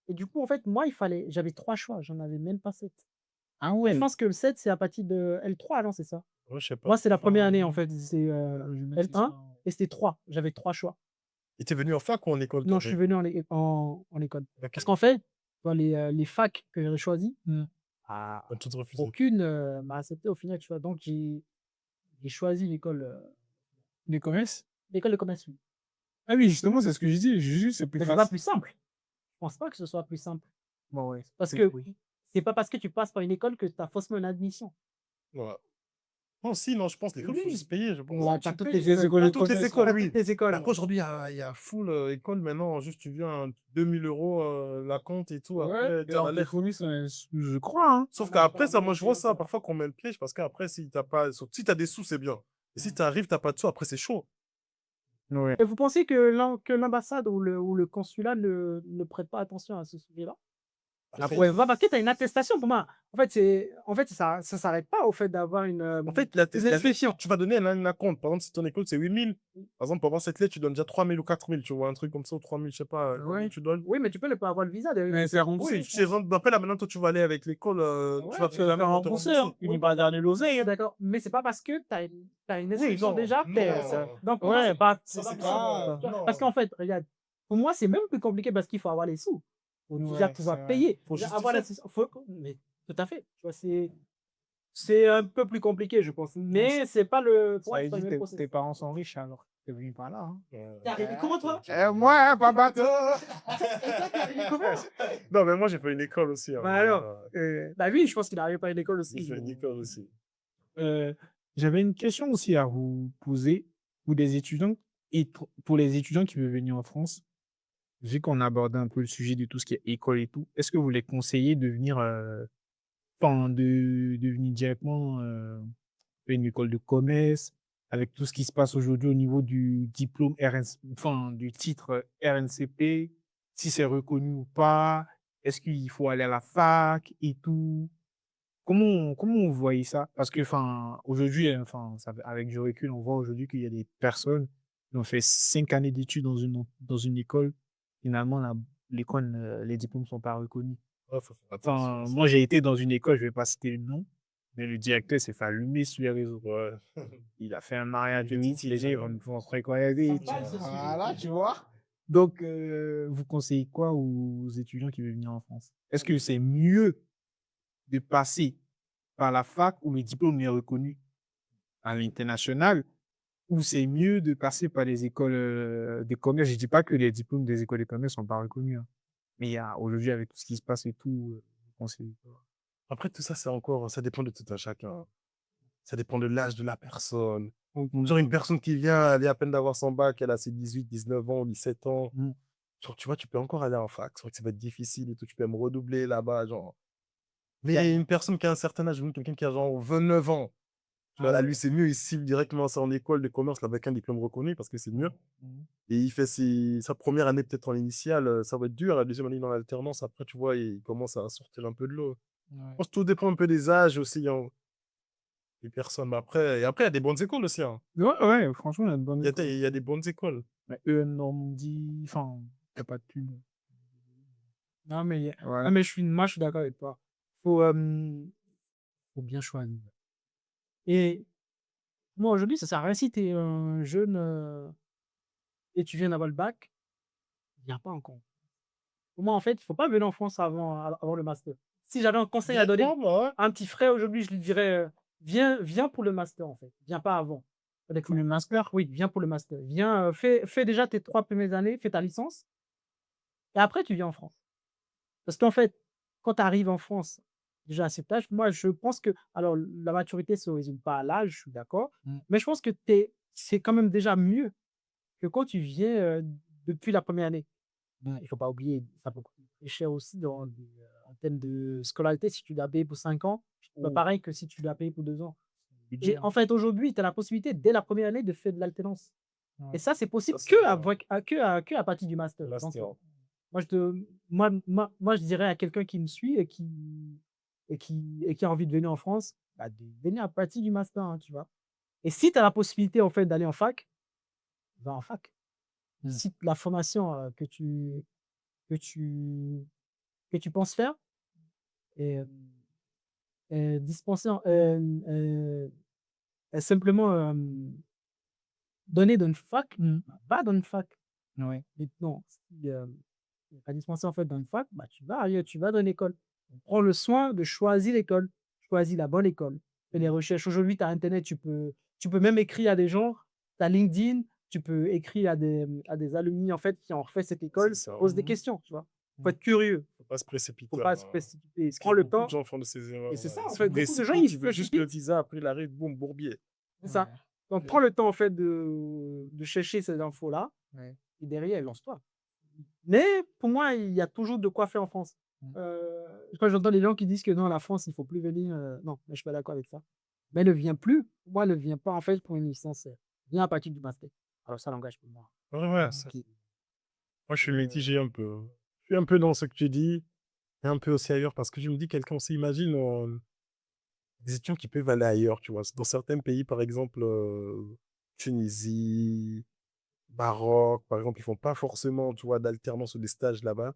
Et du coup, en fait, moi, j'avais 3 choix, j'en avais même pas 7. Ah Je ouais. pense que le 7, c'est à partir de L3, non, c'est ça? Ouais, je sais pas. Moi, c'est la première année, en fait, c'est Je vais mettre L1 ça en- et c'était 3. J'avais 3 choix. Et t'es venu en fac ou en école? Non, je suis venu en école. Ok. Parce qu'en fait, dans les facs que j'ai choisies, Hmm. ah, On a tout refusé. aucune m'a accepté au final, tu vois. Donc, j'ai choisi Les commerces? l'école de commerce. Oui. Ah oui, justement, c'est ce que je dis. Juste, c'est plus Mais c'est pas facile. plus simple. Je pense pas que ce soit plus simple. Bon, ouais. Parce c'est- que oui. c'est pas parce que tu passes par une école que tu as forcément une admission. Ouais. Non, si, non, je pense que l'école, il faut Oui. juste payer, je pense. Ouais, T'as tu toutes payes. les écoles. de Toutes les commerce. écoles, T'as oui. toutes les écoles. Après, aujourd'hui, il y a full école maintenant. Juste, tu viens 2000 euros la compte et tout. Ouais, Après, et t'as on la te lettre. fournit, je crois, hein. Sauf qu'après, ça, moi, je vois ça parfois qu'on met le piège parce qu'après, si t'as pas, si t'as des sous, c'est bien. Et si t'arrives, t'as pas de sous, après, c'est chaud. Ouais. Et vous pensez que l'ambassade ou le consulat ne prête pas attention à ce sujet-là? Après, Ouais, parce que tu as une attestation pour moi. En fait ça s'arrête pas au fait d'avoir en fait, une inscription. tu vas donner un compte. Par exemple, si ton école, c'est 8000, par exemple, pour avoir cette lettre, tu donnes déjà 3000 ou 4000, tu vois, un truc comme ça, ou 3000, je sais pas. Ouais. Tu donnes. Oui, mais tu peux ne pas avoir le visa derrière. Mais c'est remboursé. Oui, tu sais, après, là, maintenant, toi, tu vas aller avec l'école, tu vas Tu vas faire rembourser, hein. Oui. Il va donner l'oseille, hein. D'accord, mais c'est pas parce que tu as une Oui, inscription non, déjà non. faite. Donc, pour moi, Ouais, c'est pas, Ça, c'est pas- pas. Non. Parce qu'en fait, regarde, pour moi, c'est même plus compliqué parce qu'il faut avoir les sous. Faut déjà Ouais, pouvoir c'est vrai. payer. Faut Déjà justifier. avoir mais tout à fait. Tu vois, c'est un peu plus compliqué, je pense. Mais c'est pas le. Pour moi, Ça c'est pas veut le dire même que processus. tes parents sont riches alors. T'es venu par là, hein. T'es arrivé comment, toi? Moi, hein, papa. Non, mais moi, j'ai fait une école aussi. Hein. Bah alors, bah oui, je pense qu'il est arrivé par une école J'ai aussi. fait une école aussi. J'avais une question aussi à vous poser pour des étudiants et pour les étudiants qui veulent venir en France. Vu qu'on a abordé un peu le sujet de tout ce qui est école et tout, est-ce que vous les conseillez de venir, de venir directement faire une école de commerce avec tout ce qui se passe aujourd'hui au niveau du diplôme du titre RNCP, si c'est reconnu ou pas, est-ce qu'il faut aller à la fac et tout? Comment vous voyez ça? Parce que, aujourd'hui, avec du recul, on voit aujourd'hui qu'il y a des personnes qui ont fait 5 années d'études dans une école. Finalement, l'école, les diplômes ne sont pas reconnus. Ouais, faut faire attention. Moi, j'ai été dans une école, je vais pas citer le nom, mais le directeur s'est fait allumer sur les réseaux. Ouais. Il a fait un mariage de mythe, les gens vont se croiser. Ça, Voilà, tu vois. Donc, vous conseillez quoi aux étudiants qui veulent venir en France? Est-ce que c'est mieux de passer par la fac où le diplôme est reconnu à l'international ou c'est mieux de passer par les écoles de commerce? Je dis pas que les diplômes des écoles de commerce sont pas reconnus, hein. Mais aujourd'hui, avec tout ce qui se passe et tout, vous conseillez quoi? Après, tout ça, ça dépend de tout un chacun. Ça dépend de l'âge de la personne. Genre, une personne qui vient, elle est à peine d'avoir son bac, elle a ses 18, 19 ans, 17 ans. Mm. Genre, tu vois, tu peux encore aller en fac. C'est vrai que ça va être difficile et tout. Tu peux me redoubler là-bas, genre. Mais une personne qui a un certain âge, quelqu'un qui a genre 29 ans, voilà, lui, c'est mieux. Il cible directement ça en école de commerce là, avec un diplôme reconnu parce que c'est mieux. Et il fait sa première année peut-être en initiale, ça va être dur. La deuxième année dans l'alternance, après, tu vois, il commence à sortir un peu de l'eau. Je pense que tout dépend un peu des âges aussi, hein, des personnes. Mais après, il y a des bonnes écoles aussi. Hein. Ouais, franchement, il y a de bonnes écoles. Il y a des bonnes écoles. Mais Normandie, il n'y a pas de thune. Non, mais, Ouais. moi, je suis d'accord avec toi. Faut bien choisir. Et moi, aujourd'hui, ça sert à rien si tu es un jeune et tu viens d'avoir le bac, viens pas en compte. Pour moi, en fait, il faut pas venir en France avant le master. Si j'avais un conseil à donner D'accord, ouais. à un petit frère aujourd'hui, je lui dirais viens pour le master en fait. Viens pas avant. Pour Honnêtement. le master? Oui, viens pour le master. Viens, fais déjà tes 3 premières années, fais ta licence et après tu viens en France. Parce qu'en fait, quand tu arrives en France, déjà à cet âge, moi je pense que alors la maturité se résume pas à l'âge, je suis d'accord, mais je pense que c'est quand même déjà mieux que quand tu viens, depuis la première année. Il faut pas oublier, ça peut coûter très cher aussi en termes de scolarité. Si tu l'as payé pour 5 ans, c'est pas pareil que si tu l'as payé pour 2 ans. Budget, Et en fait, aujourd'hui, tu as la possibilité, dès la première année, de faire de l'alternance. Ouais. Et ça, c'est possible Ça, c'est bien. que à partir du master. Là, Donc, c'était moi, moi, je dirais à quelqu'un qui me suit et qui a envie de venir en France, bah, de venir à partir du master, hein, tu vois. Et si tu as la possibilité, en fait, d'aller en fac, va en fac. Si la formation que tu, que tu penses faire est, dispensée, est simplement donnée dans une fac, va dans une fac. Ouais. Maintenant, si il n'est pas dispensé en fait dans une fac, bah, tu vas dans une école. On prend le soin de choisir l'école, choisis la bonne école. Fais des recherches. Aujourd'hui, tu as Internet, tu peux même écrire à des gens, tu as LinkedIn, tu peux écrire à des alumni en fait, qui ont refait cette école, C'est ça. pose des questions, tu vois. Faut être curieux, Faut pas se précipiter. faut pas se hein. précipiter. Parce Prends que le beaucoup de temps. gens font de ces erreurs. Et c'est ça, Ils en se fait. Beaucoup de gens, précipitent, ils se ils veulent juste précipitent. le visa, après il arrive, boum, bourbier. C'est ça. Donc, prends le temps, en fait, de chercher ces infos-là. Ouais. Et derrière, lance-toi. Mais pour moi, il y a toujours de quoi faire en France. Quand j'entends des gens qui disent que non, la France, il ne faut plus venir. Non, mais je ne suis pas d'accord avec ça. Mais ne viens plus. Pour moi, ne viens pas, en fait, pour une licence. Viens à partir du master. Alors, ça l'engage pour moi. Ouais, ouais, ça. Ok. Moi, je suis mitigé un peu. Je suis un peu dans ce que tu dis, et un peu aussi ailleurs, parce que je me dis, quelqu'un, on s'imagine des étudiants qui peuvent aller ailleurs, tu vois. Dans certains pays, par exemple, Tunisie, Maroc, par exemple, ils font pas forcément, tu vois, d'alternance ou des stages là-bas.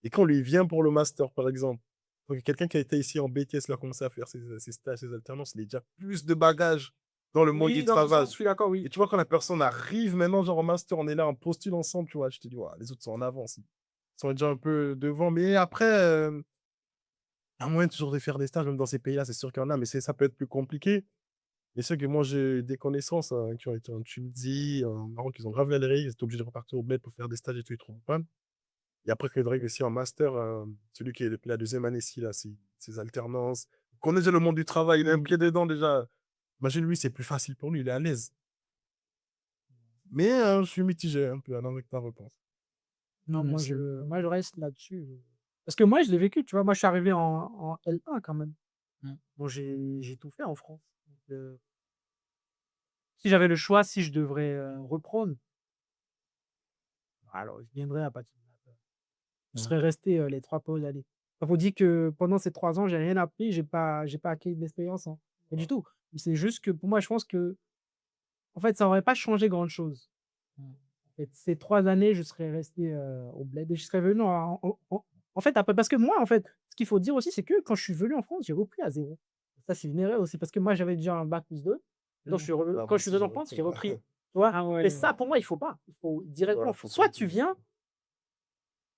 Et quand lui vient pour le master, par exemple, donc quelqu'un qui a été ici en BTS, là, a commencé à faire ses stages, ses alternances, il a déjà plus de bagages dans le monde du Oui, dans ce travail. sens, je suis d'accord, Et oui. tu vois, quand la personne arrive maintenant, genre en master, on est là, on postule ensemble, tu vois, je te dis, ouais, les autres sont en avance. Ils sont déjà un peu devant. Mais après, à moyen toujours de faire des stages, même dans ces pays-là, c'est sûr qu'il y en a, mais ça peut être plus compliqué. Mais c'est que moi, j'ai des connaissances qui ont été en Tunisie, en Maroc, ils ont grave galéré, ils étaient obligés de repartir au bled pour faire des stages et tout, ils trouvent pas. Et après, c'est vrai que si en master, celui qui est depuis la deuxième année, ici, là, ses alternances, connaît déjà le monde du travail, il a un pied dedans déjà. Imagine, lui, c'est plus facile pour lui, il est à l'aise. Mais je suis mitigé un peu, avec ta réponse. Non, Mais moi, je reste là-dessus. Parce que moi, je l'ai vécu, tu vois. Moi, je suis arrivé en L1 quand même. Bon, j'ai tout fait en France. Donc, si j'avais le choix, si je devrais reprendre, alors je viendrais à partir de là. Je serais resté les 3 premières années. Il faut dire que pendant ces 3 ans, j'ai rien appris, j'ai pas acquis d'expérience, hein. Pas du tout. C'est juste que pour moi, je pense que en fait, ça aurait pas changé grand-chose. En fait, ces 3 années, je serais resté au bled et je serais venu en fait, après parce que moi, en fait, ce qu'il faut dire aussi, c'est que quand je suis venu en France, j'ai repris à 0. Ça, c'est une erreur aussi parce que moi, j'avais déjà un bac+2. Donc je suis revenu Ah, quand moi je suis aussi, venu j'ai en France, repris. j'ai repris, tu vois? Ah Et ouais. ça, pour moi, il faut pas. Il faut directement Voilà, faut soit tu continuer. viens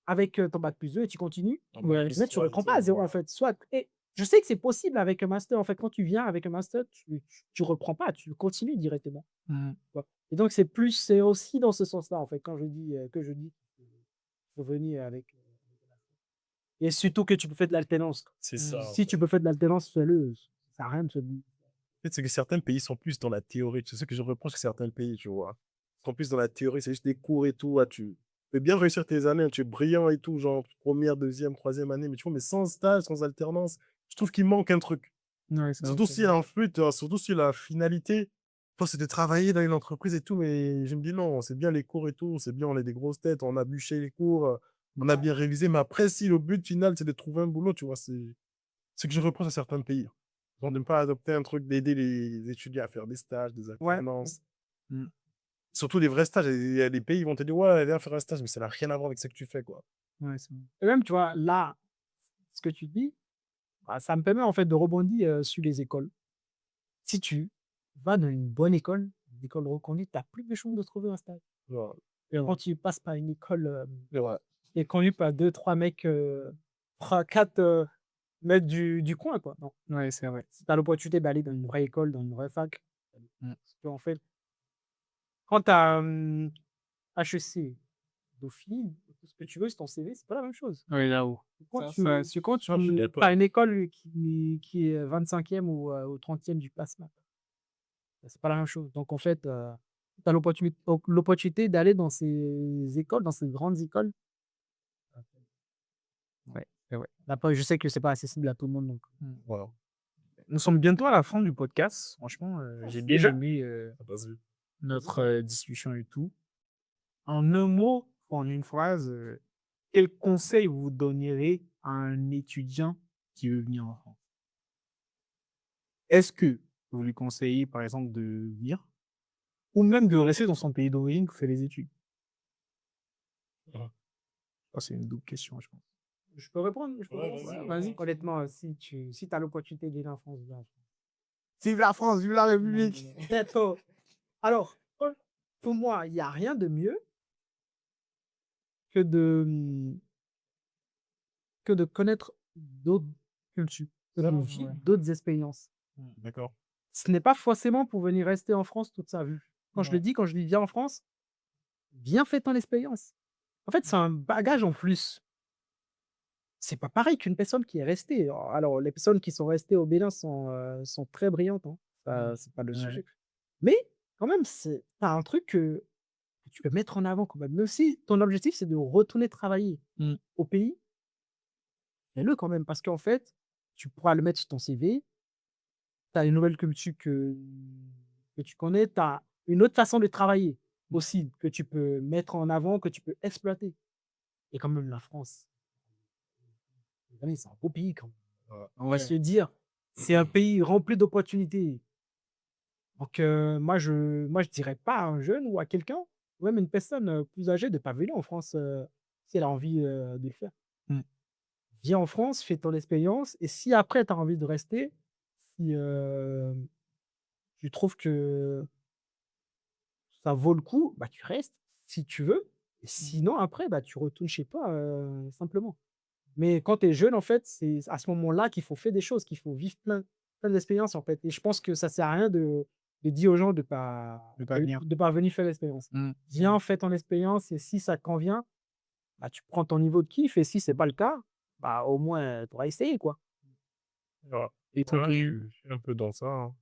avec ton bac+2 et tu continues, En mais tu bac+3, reprends pas à 0 en fait. Soit et je sais que c'est possible avec un master. En fait, quand tu viens avec un master, tu reprends pas, tu continues directement, tu vois? Et donc c'est aussi dans ce sens-là, en fait, quand je dis, qu'il faut venir avec et surtout que tu peux faire de l'alternance. C'est ça. en Si fait. tu peux faire de l'alternance, fais-le, ça sert à rien de se En fait, c'est que certains pays sont plus dans la théorie. C'est ce que je reproche à certains pays, tu vois. Ils sont plus dans la théorie, c'est juste des cours et tout. Tu peux bien réussir tes années, tu es brillant et tout, genre première, deuxième, troisième année, mais tu vois, mais sans stage, sans alternance, je trouve qu'il manque un truc. Ouais, c'est Surtout vrai. si en fait, surtout si la finalité, toi, c'est de travailler dans une entreprise et tout, mais je me dis non, c'est bien les cours et tout, c'est bien, on est des grosses têtes, on a bûché les cours, on a bien révisé, mais après, si le but final, c'est de trouver un boulot, tu vois, c'est ce que je reproche à certains pays. Genre de ne pas adopter un truc d'aider les étudiants à faire des stages, des ouais. alternances. Mm. Surtout des vrais stages. Il y a des pays, ils vont te dire, ouais, viens faire un stage, mais ça n'a rien à voir avec ce que tu fais, quoi. Ouais, c'est vrai. Et même, tu vois, là, ce que tu dis, bah, ça me permet en fait de rebondir sur les écoles. Si tu vas dans une bonne école, une école reconnue, tu as plus de chances de trouver un stage. Genre, Quand tu passes par une école c'est vrai. qui est connue par 2, 3 mecs, 3, 4 mettre du coin, quoi. Non. Ouais, c'est vrai. Si tu as l'opportunité d'aller dans une vraie école, dans une vraie fac, Mm. parce qu'en fait, quand tu as HEC, Dauphine, tout ce que tu veux sur ton CV, c'est pas la même chose. Oui, là-haut. C'est quand tu je suis d'accord. as une école qui est 25e ou 30e du PASMA. C'est pas la même chose. Donc, en fait, tu as l'opportunité d'aller dans ces écoles, dans ces grandes écoles. Ouais, c'est vrai. Après, je sais que c'est pas accessible à tout le monde. Donc. Voilà, Nous sommes bientôt à la fin du podcast. Franchement, j'ai bien Déjà? aimé ça passe vite. notre discussion et tout. En un mot, en une phrase, quel conseil vous donnerez à un étudiant qui veut venir en France? Est-ce que vous lui conseillez, par exemple, de venir ou même de rester dans son pays d'origine pour faire les études? Ouais. Ça, c'est une double question, je pense. Je peux répondre? Ouais, Vas-y. Honnêtement, si tu as l'opportunité d'aller en France, viens en France. Vive la France, vive la République! D'accord. Alors, pour moi, il n'y a rien de mieux que de connaître d'autres cultures, d'autres Ouais. vies, d'autres expériences. D'accord. Ce n'est pas forcément pour venir rester en France toute sa vie. Quand je le Non. dis, quand je dis viens en France, viens faire ton expérience. En fait, c'est un bagage en plus. C'est pas pareil qu'une personne qui est restée. Alors, les personnes qui sont restées au Bénin sont très brillantes, hein. Ça, c'est pas le Ouais. sujet. Mais quand même, tu as un truc que tu peux mettre en avant quand même. Mais aussi, ton objectif, c'est de retourner travailler au pays. Fais-le quand même, parce qu'en fait, tu pourras le mettre sur ton CV. Tu as une nouvelle culture que tu connais. Tu as une autre façon de travailler aussi que tu peux mettre en avant, que tu peux exploiter. Et quand même, la France, les amis, c'est un beau pays quand même. Ouais. On va se le dire, c'est un pays rempli d'opportunités. Donc, moi, je dirais pas à un jeune ou à quelqu'un, ou même une personne plus âgée, de ne pas venir en France si elle a envie de le faire. Mm. Viens en France, fais ton expérience, et si après tu as envie de rester, si tu trouves que ça vaut le coup, bah, tu restes si tu veux. Et sinon, après, bah, tu retournes chez toi simplement. Mais quand tu es jeune, en fait, c'est à ce moment-là qu'il faut faire des choses, qu'il faut vivre plein d'expériences, en fait. Et je pense que ça sert à rien de dire aux gens de pas venir. de pas venir faire l'expérience. Viens, fais ton expérience, et si ça te convient, bah, tu prends ton niveau de kiff, et si c'est pas le cas, bah, au moins, tu auras essayé, quoi. Ouais. Et Ouais, je suis un peu dans ça, hein.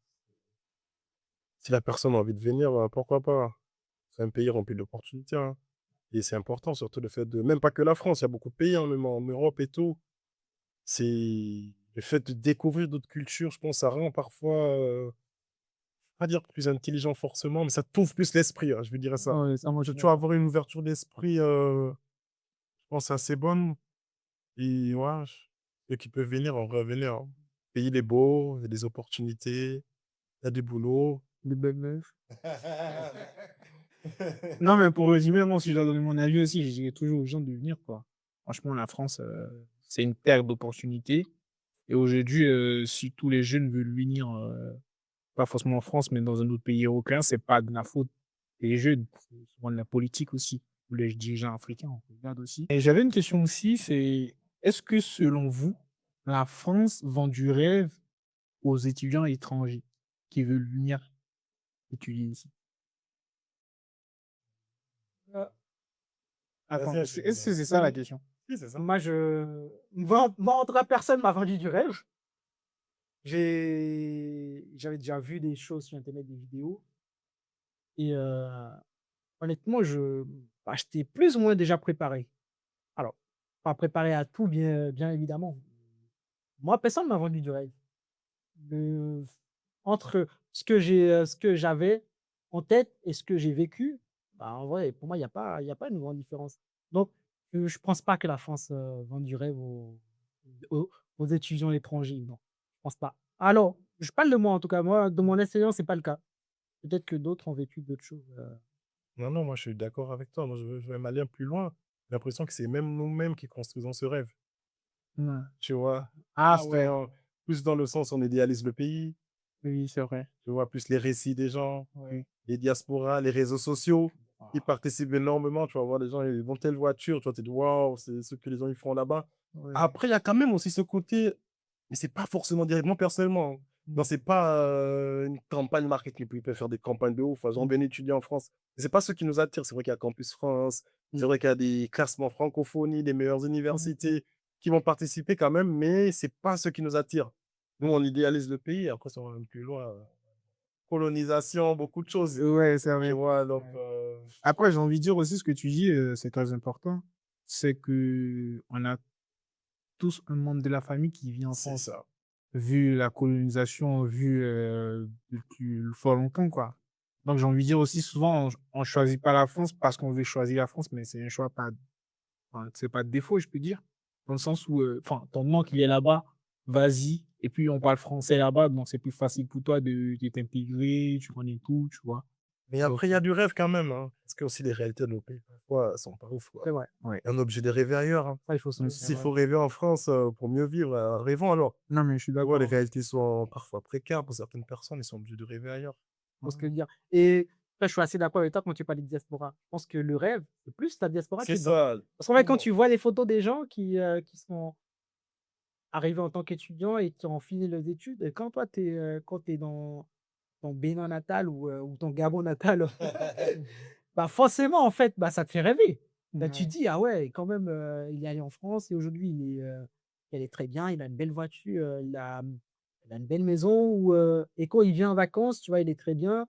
Si la personne a envie de venir, pourquoi pas? C'est un pays rempli d'opportunités, hein. Et c'est important, surtout le fait de même pas que la France, il y a beaucoup de pays, hein, même en Europe et tout. C'est le fait de découvrir d'autres cultures, je pense, ça rend parfois, pas dire plus intelligent forcément, mais ça t'ouvre plus l'esprit, hein, je veux dire ça. Ouais, ça, moi, je Tu vas avoir une ouverture d'esprit, je pense assez bonne. Et ouais, ceux qui peuvent venir, on va venir, hein. Le pays, il est beau, il y a des opportunités, il y a du boulot. des belles meufs. Non, mais pour résumer, moi, si je dois donner mon avis aussi, je dirais toujours aux gens de venir, quoi. Franchement, la France, c'est une terre d'opportunités. Et aujourd'hui, si tous les jeunes veulent venir, pas forcément en France, mais dans un autre pays européen, c'est pas de la faute des jeunes, c'est souvent de la politique aussi, ou les dirigeants africains, on regarde aussi. Et j'avais une question aussi, c'est est-ce que selon vous, la France vend du rêve aux étudiants étrangers qui veulent venir étudier ici? Attends, Vas-y, est-ce que c'est ça la question? Si, c'est ça. Moi, moi, en tout cas, personne m'a vendu du rêve. J'avais déjà vu des choses sur Internet, des vidéos. Et honnêtement, bah, j'étais plus ou moins déjà préparé. Alors, pas préparé à tout, bien évidemment. Moi, personne ne m'a vendu du rêve. Le- Entre ce que j'avais en tête et ce que j'ai vécu, bah, en vrai, pour moi, il y a pas une grande différence. Donc, je ne pense pas que la France vend du rêve aux étudiants étrangers. Non, je pense pas. Alors, je parle de moi en tout cas. Moi, de mon expérience, c'est pas le cas. Peut-être que d'autres ont vécu d'autres choses. Non, non, moi, je suis d'accord avec toi. Moi, je vais m'aller plus loin. J'ai l'impression que c'est même nous-mêmes qui construisons ce rêve. Ouais. Tu vois? Ah Plus ouais, plus dans le sens, on idéalise le pays. oui, c'est vrai. Tu vois? Plus les récits des gens, Oui. les diasporas, les réseaux sociaux. Ils Ah, participent énormément. Tu vas voir les gens, ils vont telle voiture. Tu vas te dire, waouh, c'est ce que les gens ils font là-bas. ouais. Après, il y a quand même aussi ce côté mais c'est pas forcément directement personnellement. Non, c'est pas une campagne marketing. Ils peuvent faire des campagnes de ouf. Ils ont bien étudié en France. Mais c'est pas ce qui nous attire. C'est vrai qu'il y a Campus France. C'est vrai qu'il y a des classements francophonie, des meilleures universités qui vont participer quand même, mais c'est pas ce qui nous attire. Nous, on idéalise le pays. Après, ça va même plus loin. Colonisation, beaucoup de choses. Ouais, c'est Tu vrai. vois, donc, Ouais. Après, j'ai envie de dire aussi ce que tu dis, c'est très important. C'est que on a tous un membre de la famille qui vit en c'est France, ça. vu la colonisation, vu depuis fort longtemps, quoi. Donc, j'ai envie de dire aussi, souvent, on choisit pas la France parce qu'on veut choisir la France, mais c'est un choix pas, enfin, c'est pas de défaut, je peux dire. Dans le sens où, enfin, ton oncle, il est là-bas, vas-y. Et puis, on parle français là-bas, donc c'est plus facile pour toi de t'intégrer, tu connais tout, tu vois. Mais Donc, après, il y a du rêve quand même, hein. Parce que aussi les réalités de nos pays, parfois, elles sont pas ouf, quoi. C'est vrai. ouais. On est obligé de rêver ailleurs, hein. Ça, il faut se le C'est S'il vrai. faut rêver en France pour mieux vivre, rêvons alors. Non, mais je suis Tu vois, d'accord. les réalités sont parfois précaires pour certaines personnes, ils sont obligés de rêver ailleurs. faut se le dire. Et après, je suis assez d'accord avec toi quand tu parles de diaspora. Je pense que le rêve, c'est plus ta diaspora C'est que ça. Parce qu'en fait, quand tu vois les photos des gens qui sont arrivés en tant qu'étudiants et qui ont fini leurs études, et quand toi, quand tu es dans ton Bénin natal ou ton Gabon natal, bah forcément, en fait, bah, ça te fait rêver. Bah, tu Ouais. dis, ah ouais, quand même, il est allé en France et aujourd'hui, il est très bien, il a une belle voiture, il a une belle maison. Et quand il vient en vacances, tu vois, il est très bien.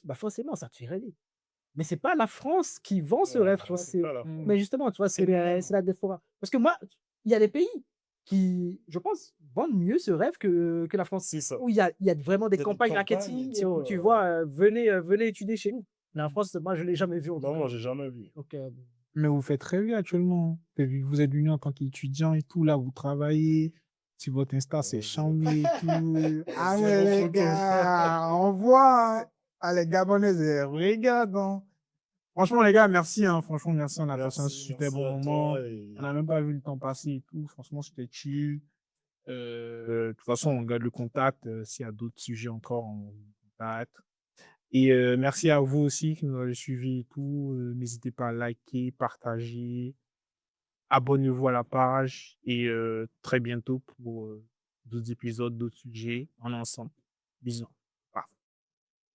Bah, forcément, ça te fait rêver. Mais c'est pas la France qui vend ce rêve, tu vois. C'est pas la France. Mais justement, tu vois, c'est la diaspora. Parce que moi, il y a des pays qui, je pense, vendent mieux ce rêve que la France. C'est ça. Où il y a vraiment des Il y a des campagnes campagnes marketing et et où tout, tu vois, venez étudier chez nous. Mais en France, moi, je l'ai jamais vu. En tout Non, cas. moi, j'ai jamais vu. Donc, Mais vous faites rêver actuellement. Vous êtes venu en tant qu'étudiant et tout, là, vous travaillez. Sur votre Insta, c'est chambé et tout. Ah, Sur mais vos les photos. gars, on voit. Hein. Ah, les Gabonais, ils regardent. Hein. Franchement, les gars, merci. Hein. Franchement, merci. On a passé un super Merci bon à moment. toi et On n'a même pas vu le temps passer et tout. Franchement, c'était chill. De toute façon, on garde le contact. S'il y a d'autres sujets encore, on contacte. Et merci à vous aussi qui nous avez suivis et tout. N'hésitez pas à liker, partager. Abonnez-vous à la page et très bientôt pour d'autres épisodes, d'autres sujets. On est ensemble. Bisous.